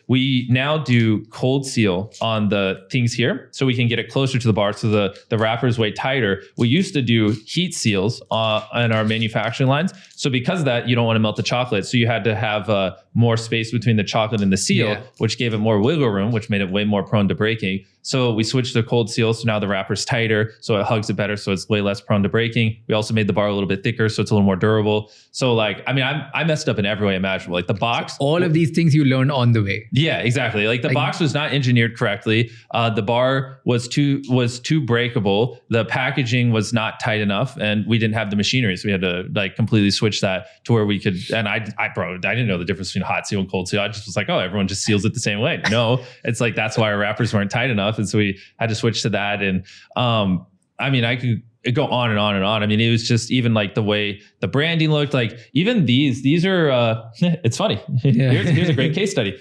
We now do cold seal on the things here so we can get it closer to the bar. So the wrapper is way tighter. We used to do heat seals on our manufacturing lines. So because of that, you don't want to melt the chocolate. So you had to have more space between the chocolate and the seal, which gave it more wiggle room, which made it way more prone to breaking. So we switched to cold seal. So now the wrapper's tighter, so it hugs it better. So it's way less prone to breaking. We also made the bar a little bit thicker, so it's a little more durable. So like, I mean, I messed up in every way imaginable. Like the box. All of these things you learned on the way. Yeah, exactly. Like the box was not engineered correctly. The bar was too breakable. The packaging was not tight enough, and we didn't have the machinery, so we had to like completely switch that to where we could. And I didn't know the difference between hot seal and cold seal. I just was like, oh, everyone just seals it the same way. No, it's like that's why our wrappers weren't tight enough, and so we had to switch to that. And I mean, I could go on and on and on. I mean, it was just even like the way the branding looked. Like even these are. It's funny. Here's a great case study.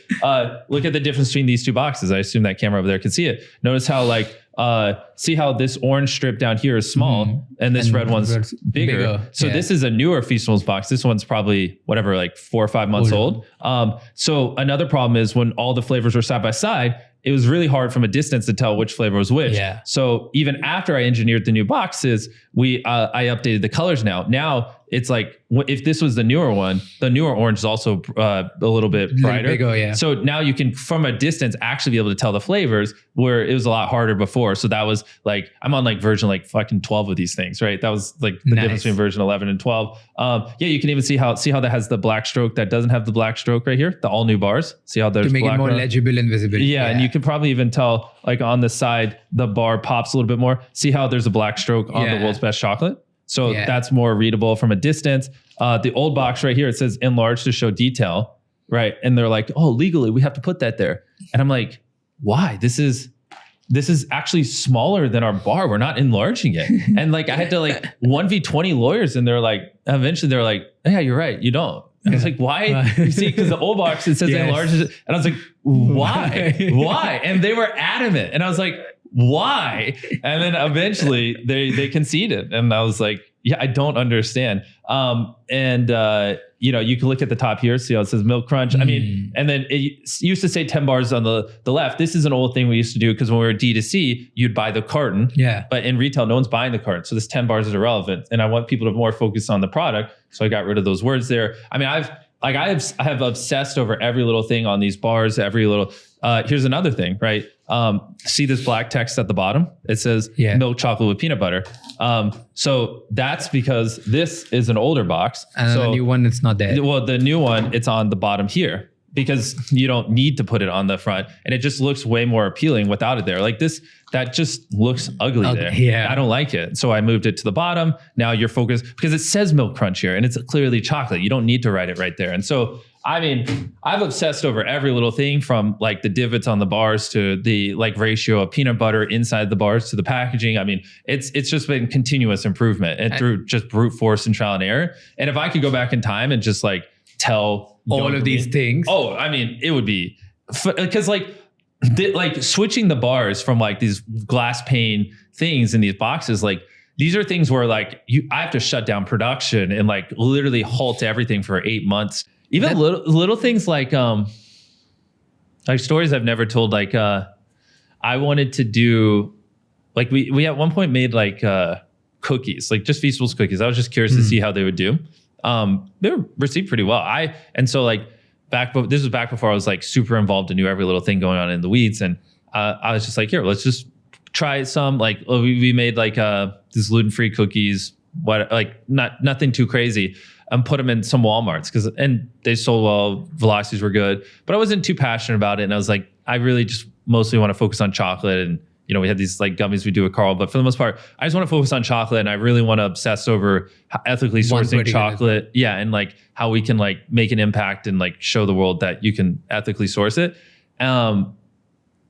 Look at the difference between these two boxes. I assume that camera over there can see it. Notice how like see how this orange strip down here is small and this red one's bigger. So this is a newer Feastables box. This one's probably whatever, like 4 or 5 months old. So another problem is when all the flavors were side by side, it was really hard from a distance to tell which flavor was which. Yeah. So even after I engineered the new boxes, I updated the colors now. Now it's like, if this was the newer one, the newer orange is also a little bit brighter. Bigger, yeah. So now you can, from a distance, actually be able to tell the flavors, where it was a lot harder before. So that was like, I'm on like version like fucking 12 of these things, right? That was like the difference between version 11 and 12. Yeah, you can even see how that has the black stroke that doesn't have the black stroke right here, the all new bars. See how there's to make black it more around? legible and visible. Yeah, and you can probably even tell like on the side, the bar pops a little bit more. See how there's a black stroke on the World's Best Chocolate? So that's more readable from a distance. The old box right here, it says enlarge to show detail, right? And they're like, oh, legally we have to put that there. And I'm like, why? This is actually smaller than our bar. We're not enlarging it. And like, I had to like 1v20 lawyers, and they're like, eventually they're like, yeah, you're right. You don't. And I was like, why? You see, because the old box, it says enlarge. And I was like, why? Why? And they were adamant. And I was like, why? And then eventually they conceded. And I was like, yeah, I don't understand. you can look at the top here, see how it says Milk Crunch. I mean, and then it used to say 10 bars on the left. This is an old thing we used to do because when we were D2C, you'd buy the carton. Yeah. But in retail, no one's buying the carton. So this 10 bars is irrelevant. And I want people to more focus on the product. So I got rid of those words there. I mean, I have obsessed over every little thing on these bars, every little, here's another thing, right? See this black text at the bottom? It says milk chocolate with peanut butter. So that's because this is an older box. And so the new one, it's not there. Well, the new one, it's on the bottom here because you don't need to put it on the front, and it just looks way more appealing without it there. Like this, that just looks ugly there. Yeah. I don't like it. So I moved it to the bottom. Now you're focused because it says Milk Crunch here and it's clearly chocolate. You don't need to write it right there. And so, I mean, I've obsessed over every little thing from like the divots on the bars to the like ratio of peanut butter inside the bars to the packaging. I mean, it's just been continuous improvement and through just brute force and trial and error. And if I could go back in time and just like tell all of these things. Oh, I mean, it would be because like switching the bars from like these glass pane things in these boxes, like these are things where like I have to shut down production and like literally halt everything for 8 months. Even little things like stories I've never told. Like I wanted to do like we at one point made like cookies, like just Feastables cookies. I was just curious to see how they would do. They were received pretty well. This was back before I was like super involved and knew every little thing going on in the weeds. And I was just like, here, let's just try some. Like we made like these gluten-free cookies. Nothing too crazy. And put them in some Walmarts and they sold well. Velocities were good, but I wasn't too passionate about it. And I was like, I really just mostly want to focus on chocolate. And we had these like gummies we do with Carl, but for the most part, I just want to focus on chocolate. And I really want to obsess over ethically sourcing chocolate. Yeah. And like how we can like make an impact and like show the world that you can ethically source it.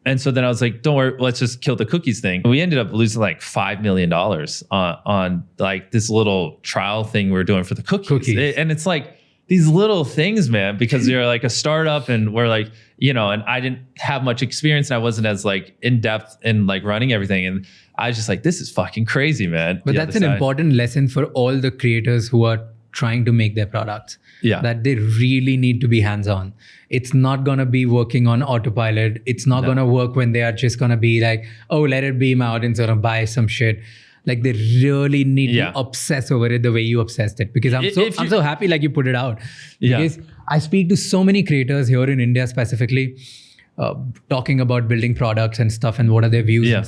And so then I was like, don't worry, let's just kill the cookies thing. We ended up losing like $5 million on like this little trial thing we were doing for the cookies. And it's like these little things, man, because you're like a startup and we're like, and I didn't have much experience and I wasn't as like in depth in like running everything. And I was just like, this is fucking crazy, man. But that's an important lesson for all the creators who are trying to make their products. Yeah. That they really need to be hands-on. It's not going to be working on autopilot. It's not going to work when they are just going to be like, oh, let it beam out and sort of buy some shit. Like they really need to obsess over it the way you obsessed it. Because I'm so happy like you put it out. Because I speak to so many creators here in India specifically, talking about building products and stuff and what are their views. Yeah.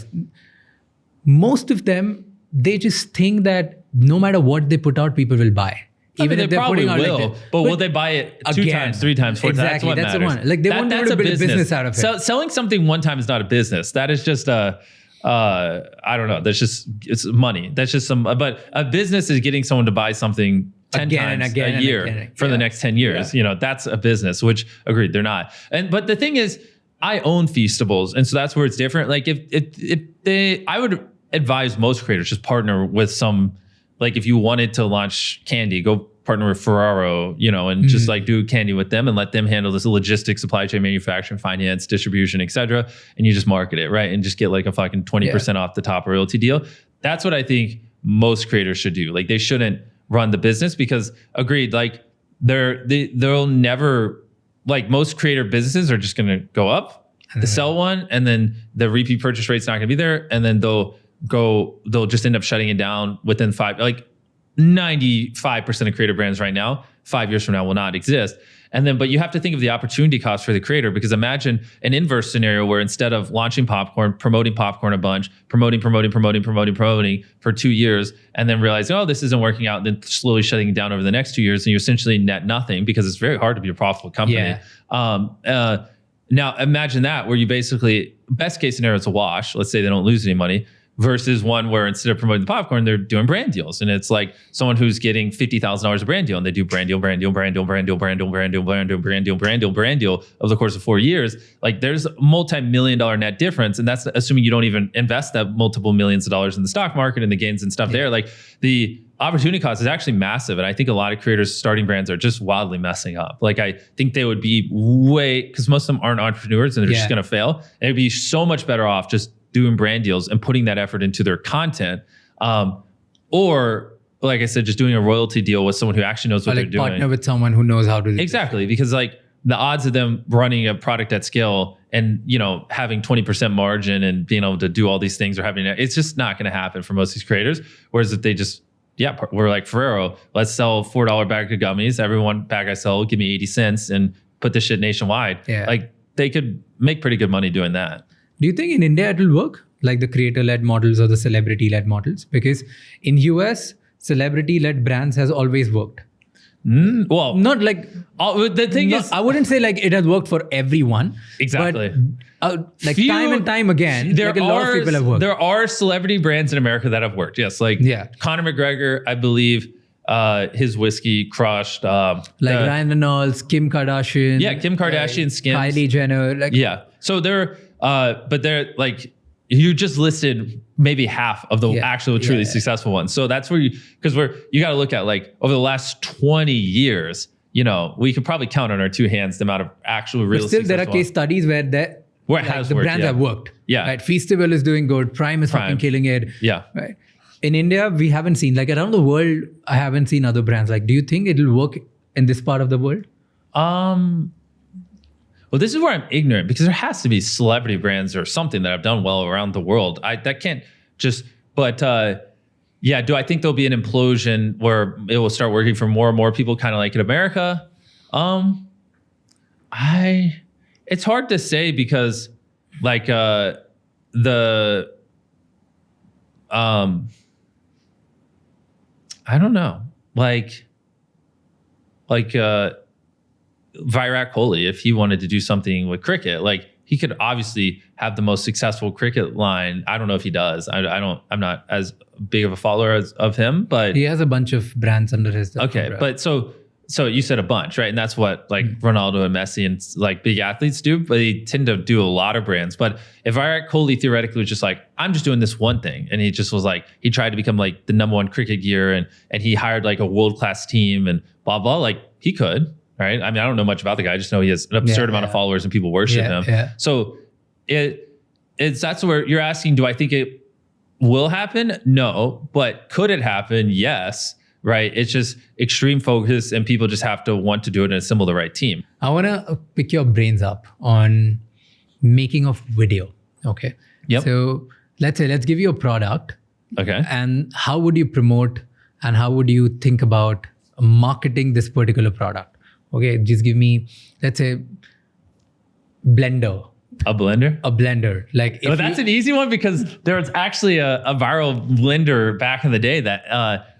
Most of them, they just think that no matter what they put out, people will buy. Even if they're putting out like that. But will they buy it two times, 3 times, 4 times? Exactly, That's the one. Like they won't be able to build a business out of it. So selling something one time is not a business. That is just I don't know. It's money. That's just but a business is getting someone to buy something 10 times a year for the next 10 years. Yeah. That's a business, which agreed, they're not. But the thing is, I own Feastables. And so that's where it's different. Like I would advise most creators just partner with some, like if you wanted to launch candy, go partner with Ferraro, and just like do candy with them and let them handle this logistics, supply chain, manufacturing, finance, distribution, etc. And you just market it, right? And just get like a fucking 20% off the top royalty deal. That's what I think most creators should do. Like they shouldn't run the business because agreed, like they'll never, like most creator businesses are just going to go up, to sell one, and then the repeat purchase rate's not going to be there. And then they'll just end up shutting it down within 5, like 95% of creator brands right now, 5 years from now will not exist. And then, but you have to think of the opportunity cost for the creator, because imagine an inverse scenario where instead of launching popcorn, promoting popcorn a bunch, promoting for 2 years, and then realizing, oh, this isn't working out, and then slowly shutting it down over the next 2 years, and you essentially net nothing because it's very hard to be a profitable company. Yeah. Now imagine that where you basically, best case scenario, it's a wash. Let's say they don't lose any money. Versus one where instead of promoting the popcorn, they're doing brand deals. And it's like someone who's getting $50,000 a brand deal and they do brand deal over the course of 4 years. Like there's a multi-million-dollar net difference. And that's assuming you don't even invest that multiple millions of dollars in the stock market and the gains and stuff there. Like the opportunity cost is actually massive. And I think a lot of creators starting brands are just wildly messing up. Like I think they would be because most of them aren't entrepreneurs and they're just going to fail. And it'd be so much better off just doing brand deals and putting that effort into their content, or like I said, just doing a royalty deal with someone who actually knows Or what like they're doing. partner with someone who knows how to do Exactly, because like the odds of them running a product at scale and having 20% margin and being able to do all these things or having it's just not going to happen for most of these creators. Whereas if they just we're like Ferrero, let's sell $4 bag of gummies. Every one bag I sell, give me 80 cents and put this shit nationwide. Yeah. Like they could make pretty good money doing that. Do you think in India it will work? Like the creator-led models or the celebrity-led models? Because in US, celebrity-led brands has always worked. Well, Not like the thing no, is, I wouldn't say like it has worked for everyone. Exactly. But like few- time and time again, like a lot of people have worked. There are celebrity brands in America that have worked. Yes, like Conor McGregor, I believe his whiskey crushed. Like Ryan Reynolds, Kim Kardashian. Yeah, Kim Kardashian, Skims. Kylie Jenner. Like Yeah. So but they're like, you just listed maybe half of the actual truly successful ones. So that's where you got to look at like over the last 20 years, we could probably count on our two hands the amount of actual real. But still, there are case studies where it has the worked, brands have worked. Yeah. Right. Feastival is doing good. Prime is fucking killing it. Yeah. Right. In India, we haven't seen like around the world. I haven't seen other brands. Like, do you think it'll work in this part of the world? Well, this is where I'm ignorant because there has to be celebrity brands or something that have done well around the world. That can't just, but do I think there'll be an implosion where it will start working for more and more people, kind of like in America? It's hard to say because like I don't know, like Virat Kohli, if he wanted to do something with cricket, like he could obviously have the most successful cricket line. I don't know if he does. I'm not as big of a follower of him, but He has a bunch of brands under his. okay. umbrella. But so you said a bunch, right? And that's what like Ronaldo and Messi and like big athletes do, but they tend to do a lot of brands. But if Virat Kohli theoretically was just like, I'm just doing this one thing. And he just was like, he tried to become like the #1 cricket gear and he hired like a world-class team and blah, blah, like he could. Right. I mean, I don't know much about the guy. I just know he has an absurd amount of followers and people worship him. Yeah. So that's where you're asking, do I think it will happen? No. But could it happen? Yes. Right. It's just extreme focus and people just have to want to do it and assemble the right team. I want to pick your brains up on making of video. Okay. Yep. So let's give you a product. Okay. And how would you promote and how would you think about marketing this particular product? Okay, just give me, let's say, blender. A blender? A blender. Like, if That's an easy one because there was actually a viral blender back in the day that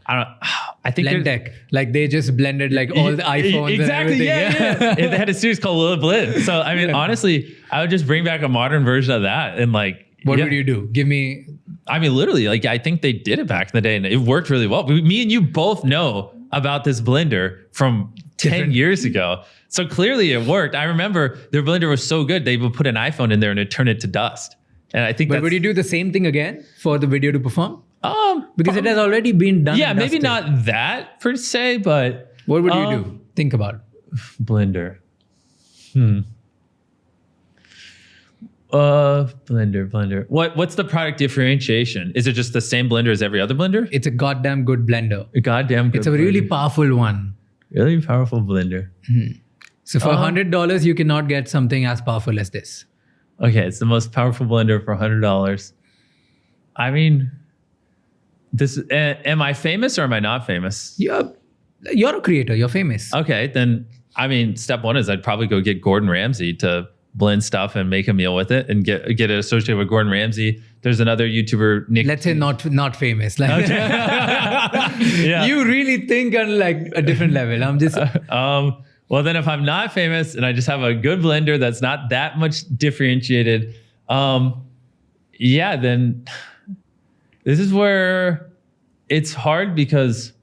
I think Blendec. Like they just blended like all the iPhones exactly, and everything. Yeah. They had a series called Lil Blend. So I mean, honestly, I would just bring back a modern version of that and like. What would you do? Give me. I mean, literally, like I think they did it back in the day and it worked really well. Me and you both know about this blender from 10 years ago. So clearly it worked. I remember their blender was so good, they would put an iPhone in there and it'd turn it to dust. And I think But would you do the same thing again for the video to perform? Because it has already been done. Yeah, and maybe dusted. not that per se, but What would you do? Think about it. blender. Blender. What's the product differentiation? Is it just the same blender as every other blender? It's a goddamn good blender. A goddamn good It's a really blender. powerful one. Really powerful blender. So for $100, you cannot get something as powerful as this. Okay, it's the most powerful blender for $100. I mean, this. Am I famous or am I not famous? You're a creator. You're famous. Okay, then I mean, step one is I'd probably go get Gordon Ramsay to blend stuff and make a meal with it and get it associated with Gordon Ramsay. There's another YouTuber, Nick. Let's say not famous. Like Yeah. you really think on like a different level. I'm just Well, then if I'm not famous and I just have a good blender that's not that much differentiated, then this is where it's hard because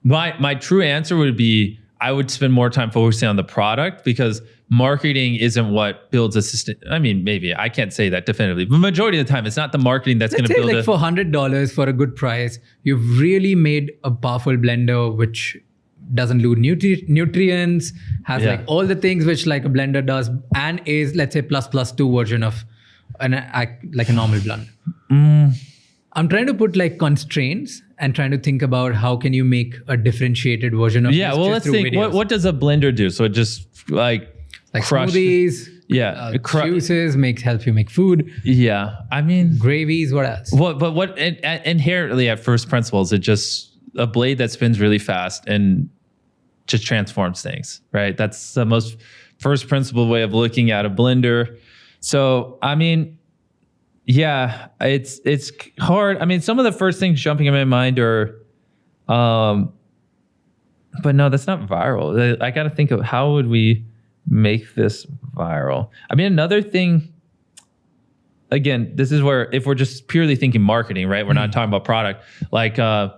my true answer would be I would spend more time focusing on the product because marketing isn't what builds a system. I mean, maybe I can't say that definitively, but majority of the time, it's not the marketing that's going let's to say build like for $100 for a good price, you've really made a powerful blender which doesn't lose nutrients, has like all the things which like a blender does, and is let's say ++2 version of like a normal blender. I'm trying to put like constraints and trying to think about how can you make a differentiated version of Yeah, this well, just let's through think. videos. What does a blender do? So it just like crush. smoothies, Yeah, juices help you make food, Yeah, I mean, gravies, what else? what inherently at first principles, it just a blade that spins really fast and just transforms things, right? That's the most first principle way of looking at a blender. So, I mean, yeah, it's hard. I mean, some of the first things jumping in my mind are, but no, that's not viral. I got to think of how would we make this viral. I mean, another thing, again, this is where if we're just purely thinking marketing, right? We're not talking about product. Like, here's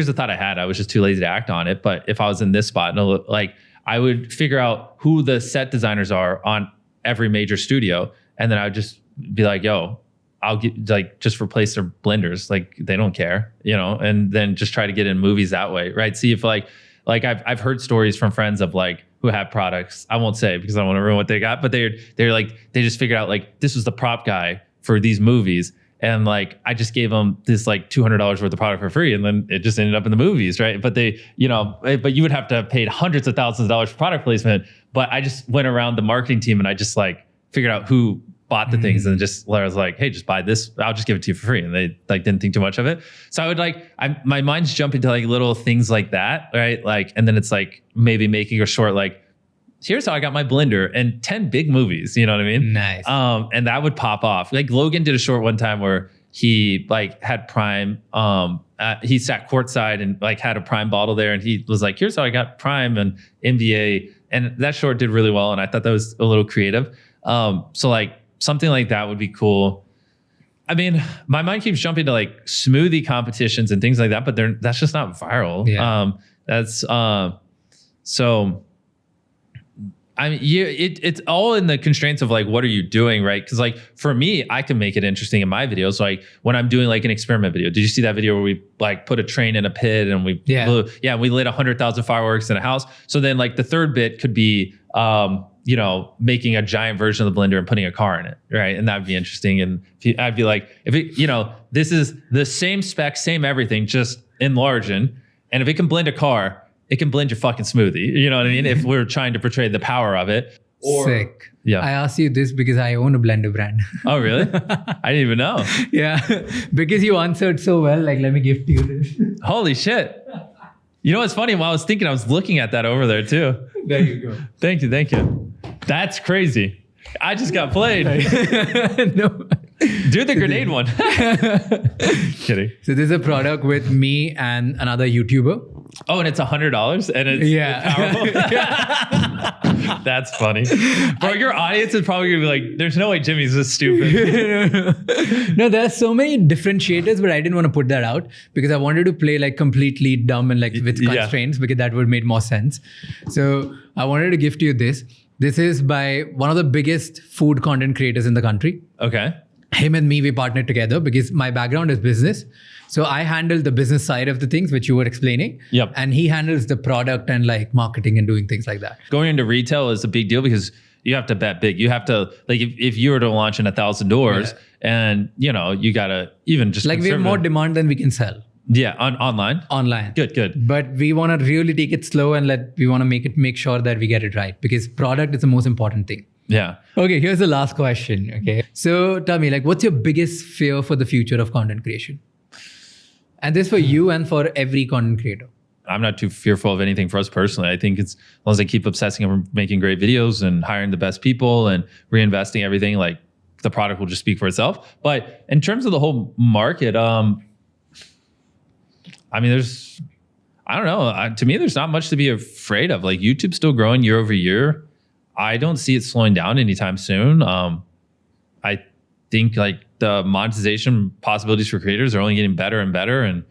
the thought I had. I was just too lazy to act on it. But if I was in this spot, like I would figure out who the set designers are on every major studio. And then I would just be like, yo, I'll get like just replace their blenders. Like they don't care, and then just try to get in movies that way. Right. See if like I've heard stories from friends of like who have products. I won't say because I don't want to ruin what they got, but they're like, they just figured out like this was the prop guy for these movies. And like, I just gave them this like $200 worth of product for free. And then it just ended up in the movies. Right. But but you would have to have paid hundreds of thousands of dollars for product placement. But I just went around the marketing team and I just like figured out who bought the things and just I was like, hey, just buy this. I'll just give it to you for free. And they like didn't think too much of it. So I would my mind's jumping to like little things like that. Right. Like, and then it's like maybe making a short, like, here's how I got my blender and 10 big movies. You know what I mean? Nice. And that would pop off. Like Logan did a short one time where he like had Prime. He sat courtside and like had a Prime bottle there. And he was like, here's how I got Prime and NBA. And that short did really well. And I thought that was a little creative. So like something like that would be cool. I mean, my mind keeps jumping to like smoothie competitions and things like that, but that's just not viral. Yeah. So I mean, it's all in the constraints of like, what are you doing, right? Because like for me, I can make it interesting in my videos. Like when I'm doing like an experiment video, did you see that video where we like put a train in a pit and we we lit 100,000 fireworks in a house? So then like the third bit could be making a giant version of the blender and putting a car in it, right? And that would be interesting. And I'd be like, if it, this is the same spec, same everything, just enlarging, and if it can blend a car, it can blend your fucking smoothie. You know what I mean? If we're trying to portray the power of it. Sick. Yeah. I asked you this because I own a blender brand. Oh, really? I didn't even know. Yeah. Because you answered so well. Like, let me gift you this. Holy shit. You know what's funny? While I was thinking, I was looking at that over there too. There you go. Thank you. That's crazy. I just got played. No. Do the grenade one. Kidding. So this is a product with me and another YouTuber. Oh, and it's $100 and it's powerful. That's funny. Bro, your audience is probably gonna be like, there's no way Jimmy's this stupid. No, there are so many differentiators, but I didn't want to put that out because I wanted to play like completely dumb and like with constraints because that would make more sense. So I wanted to gift you this. This is by one of the biggest food content creators in the country. Okay. Him and me, we partnered together because my background is business. So I handle the business side of the things, which you were explaining. Yep. And he handles the product and like marketing and doing things like that. Going into retail is a big deal because you have to bet big. You have to, like, if you were to launch in 1,000 doors and, you got to even just like we have more demand than we can sell. Yeah. Online. Good. But we want to really take it slow and we want to make sure that we get it right because product is the most important thing. Yeah. Okay, here's the last question. Okay. So tell me, like, what's your biggest fear for the future of content creation? And this for you and for every content creator. I'm not too fearful of anything for us personally. I think it's as long as I keep obsessing over making great videos and hiring the best people and reinvesting everything, like the product will just speak for itself. But in terms of the whole market, I mean, I don't know. To me, there's not much to be afraid of. Like YouTube's still growing year over year. I don't see it slowing down anytime soon. I think like the monetization possibilities for creators are only getting better and better. And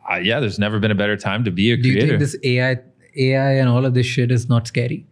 there's never been a better time to be a creator. Do you think this AI and all of this shit is not scary?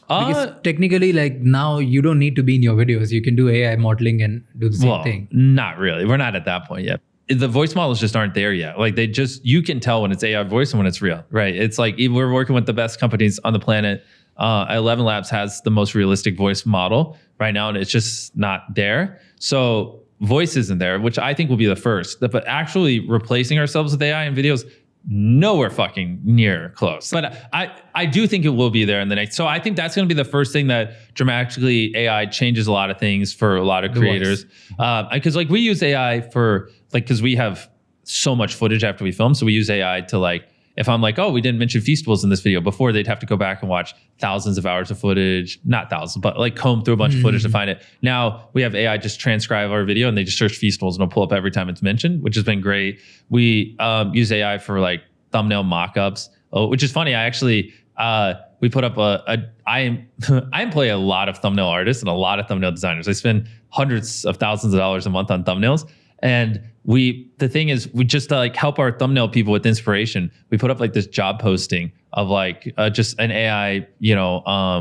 Because technically, like now you don't need to be in your videos. You can do AI modeling and do the same thing. Not really. We're not at that point yet. The voice models just aren't there yet. Like you can tell when it's AI voice and when it's real, right? It's like we're working with the best companies on the planet. 11 Labs has the most realistic voice model right now, and it's just not there. So voice isn't there, which I think will be the first. But actually replacing ourselves with AI in videos, nowhere fucking near close. But I do think it will be there in the next. So I think that's going to be the first thing that dramatically AI changes a lot of things for a lot of creators. Because like we use AI for like, because we have so much footage after we film. So we use AI to like, if I'm like, oh, we didn't mention Feastables in this video, before they'd have to go back and watch thousands of hours of footage, not thousands, but like comb through a bunch of footage to find it. Now we have AI just transcribe our video and they just search Feastables and it'll pull up every time it's mentioned, which has been great. We use AI for like thumbnail mockups, which is funny. I actually, we put up I employ a lot of thumbnail artists and a lot of thumbnail designers. I spend hundreds of thousands of dollars a month on thumbnails. And the thing is, we just to like help our thumbnail people with inspiration, we put up like this job posting of like just an AI, you know, I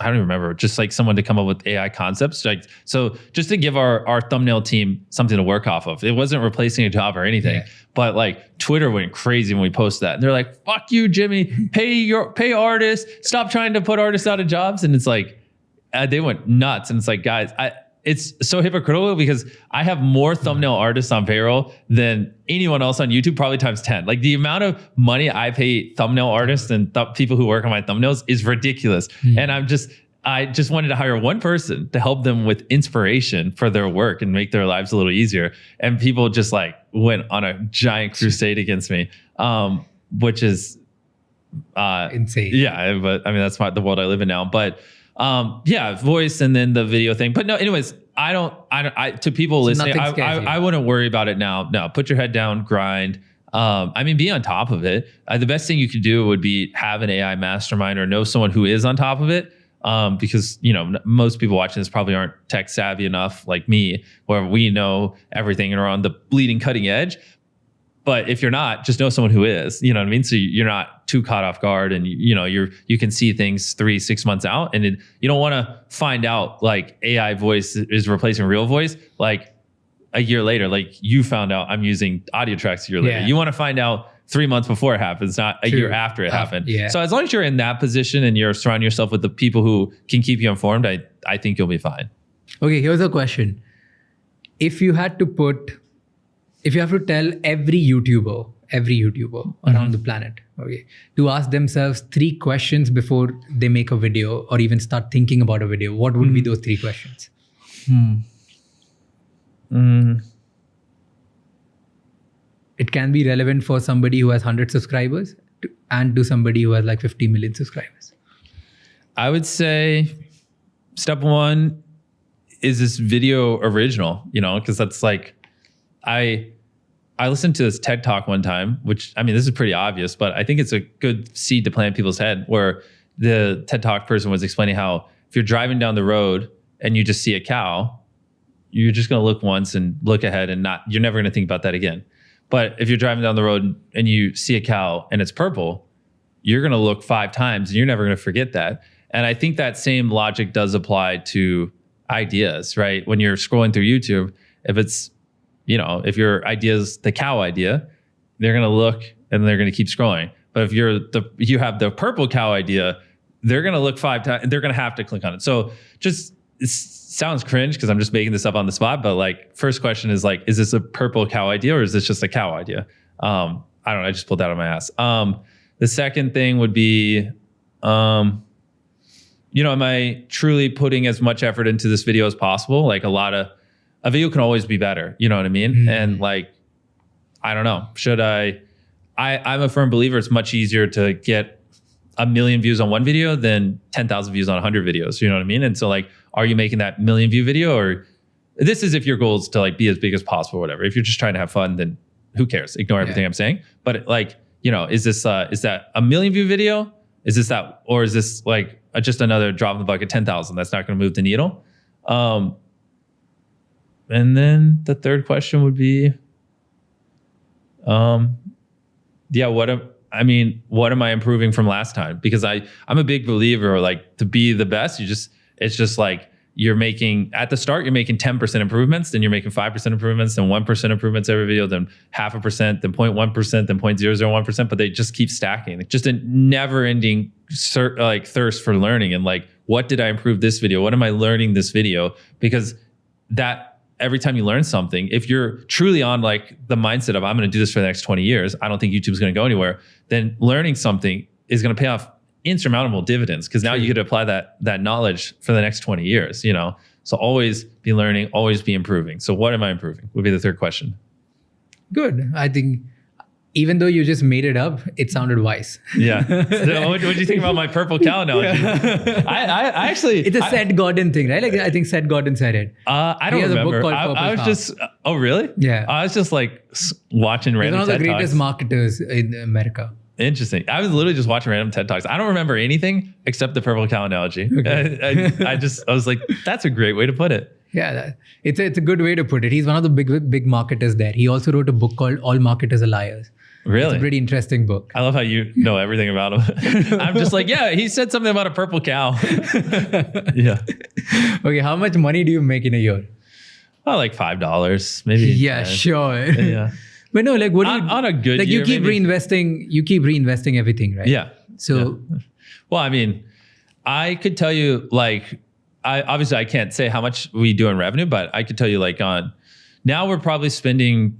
don't even remember, just like someone to come up with AI concepts. Like, so just to give our thumbnail team something to work off of. It wasn't replacing a job or anything, but like Twitter went crazy when we posted that. And they're like, fuck you, Jimmy, pay artists, stop trying to put artists out of jobs. And it's like, they went nuts. And it's like, guys, it's so hypocritical because I have more thumbnail artists on payroll than anyone else on YouTube, probably times 10. Like the amount of money I pay thumbnail artists and people who work on my thumbnails is ridiculous. And I just wanted to hire one person to help them with inspiration for their work and make their lives a little easier. And people just like went on a giant crusade against me, which is insane. Yeah, but I mean, that's the world I live in now. But yeah, voice and then the video thing. But no, anyways, I to people listening, I wouldn't worry about it now. No, put your head down, grind. I mean, be on top of it. The best thing you could do would be have an AI mastermind or know someone who is on top of it. Because, you know, most people watching this probably aren't tech savvy enough like me, where we know everything and are on the bleeding cutting edge. But if you're not, just know someone who is, you know what I mean? So you're not too caught off guard and you can see things 3-6 months out, and you don't want to find out like AI voice is replacing real voice like a year later. Like you found out I'm using audio tracks a year later. You want to find out 3 months before it happens, not a year after it happened. So as long as you're in that position and you're surrounding yourself with the people who can keep you informed, I think you'll be fine. Okay, here's a question. If you have to tell every YouTuber around the planet, okay, to ask themselves 3 questions before they make a video or even start thinking about a video, what would be those 3 questions? It can be relevant for somebody who has 100 subscribers and to somebody who has like 50 million subscribers. I would say step 1 is this video original, you know, because that's like, I listened to this TED Talk one time, which, I mean, this is pretty obvious, but I think it's a good seed to plant in people's head, where the TED Talk person was explaining how if you're driving down the road and you just see a cow, you're just going to look once and look ahead and you're never going to think about that again. But if you're driving down the road and you see a cow and it's purple, you're going to look 5 times and you're never going to forget that. And I think that same logic does apply to ideas, right? When you're scrolling through YouTube, if your idea is the cow idea, they're going to look and they're going to keep scrolling. But if you have the purple cow idea, they're going to look 5 times. They're going to have to click on it. So it sounds cringe because I'm just making this up on the spot. But like, first question is like, is this a purple cow idea or is this just a cow idea? I don't know. I just pulled that out of my ass. The second thing would be, am I truly putting as much effort into this video as possible? Like a video can always be better. You know what I mean? And like, I don't know, I'm a firm believer it's much easier to get 1 million views on one video than 10,000 views on 100 videos. You know what I mean? And so like, are you making that 1 million view video, or this is if your goal is to like be as big as possible or whatever. If you're just trying to have fun, then who cares? Ignore everything I'm saying. But like, is that 1 million view video? Is this that, or is this like just another drop in the bucket, 10,000? That's not going to move the needle. And then the third question would be, what am I improving from last time? Because I'm a big believer, like, to be the best, it's just like, you're making, at the start, you're making 10% improvements, then you're making 5% improvements, then 1% improvements every video, then 0.5%, then 0.1%, then 0.001%, but they just keep stacking. Just a never ending thirst for learning. And like, what did I improve this video? What am I learning this video? Because that every time you learn something, if you're truly on like the mindset of, I'm going to do this for the next 20 years, I don't think YouTube's going to go anywhere, then learning something is going to pay off insurmountable dividends, because now you get to apply that knowledge for the next 20 years, you know? So always be learning, always be improving. So what am I improving would be the third question. Good. I think even though you just made it up, it sounded wise. Yeah. So what do you think about my purple cow analogy? I actually... It's a Seth Godin thing, right? Like I think Seth Godin said it. I don't He has a book remember. called I Purple was Cow. just... Oh, really? Yeah. I was just like watching He's random one of the TED greatest Talks. marketers in America. Interesting. I was literally just watching random TED Talks. I don't remember anything except the purple cow analogy. Okay. I was like, that's a great way to put it. Yeah, it's a good way to put it. He's one of the big marketers there. He also wrote a book called All Marketers Are Liars. It's Really? a pretty interesting book. I love how you know everything about him. I'm just like, yeah, he said something about a purple cow. Yeah. Okay, how much money do you make in a year? Oh, like $5, maybe. Yeah, 10. sure. Yeah. But no, like what do you On a good like year, you keep maybe. reinvesting everything, right? Yeah. So Yeah. Well, I mean, I could tell you like, obviously I can't say how much we do in revenue, but I could tell you like now we're probably spending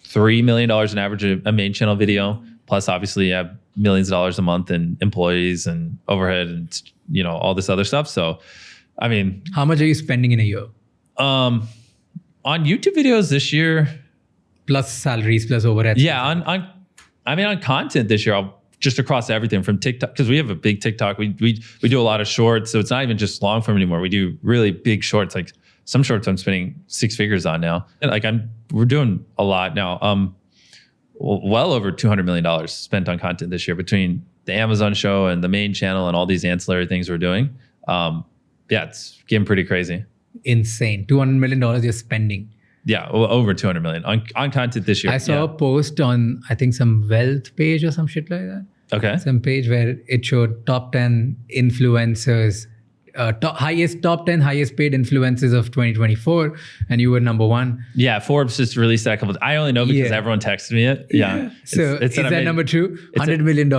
$3 million an average a main channel video. Plus obviously you have millions of dollars a month in employees and overhead and, you know, all this other stuff. So, I mean, how much are you spending in a year? on YouTube videos this year, Plus salaries, plus overhead. yeah, on content this year, I'll just across everything from TikTok, because we have a big TikTok. We do a lot of shorts, so it's not even just long form anymore. We do really big shorts. Like some shorts I'm spending 6 figures on now. And like we're doing a lot now. Well over $200 million spent on content this year between the Amazon show and the main channel and all these ancillary things we're doing. Yeah, it's getting pretty crazy. Insane. $200 million you're spending. Yeah, over 200 million on content this year. I saw a post on, I think, some wealth page or some shit like that. Okay. Some page where it showed top 10 influencers, top 10 highest paid influencers of 2024, and you were number one. Yeah, Forbes just released that I only know because Yeah. everyone texted me it. Yeah. So It's is that number two? $100 million.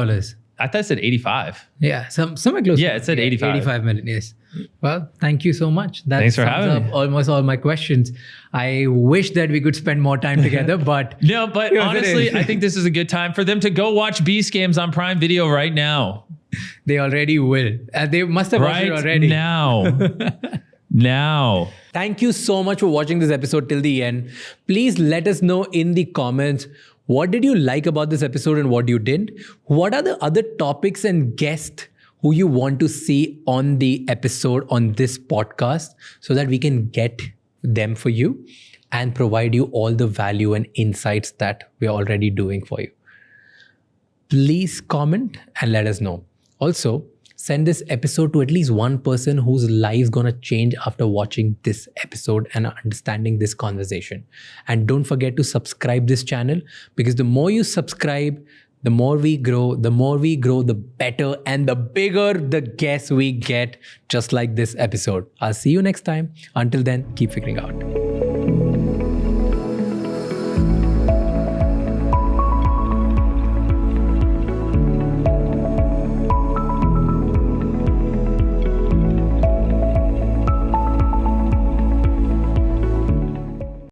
I thought it said 85. Yeah, somewhere close. Yeah, it said 85. 85 million, yes. Well, thank you so much. That Thanks for sums having up me. almost all my questions. I wish that we could spend more time together, but No, but Yes, it honestly, is. I think this is a good time for them to go watch B Scams on Prime Video right now. they already will. They must have watched it Right already. now. Now. Thank you so much for watching this episode till the end. Please let us know in the comments, what did you like about this episode and what you didn't? What are the other topics and guests who you want to see on the episode on this podcast, so that we can get them for you and provide you all the value and insights that we're already doing for you. Please comment and let us know. Also, send this episode to at least one person whose life's gonna change after watching this episode and understanding this conversation. And don't forget to subscribe this channel, because the more you subscribe, the more we grow, the better and the bigger the guests we get, just like this episode. I'll see you next time. Until then, keep figuring out.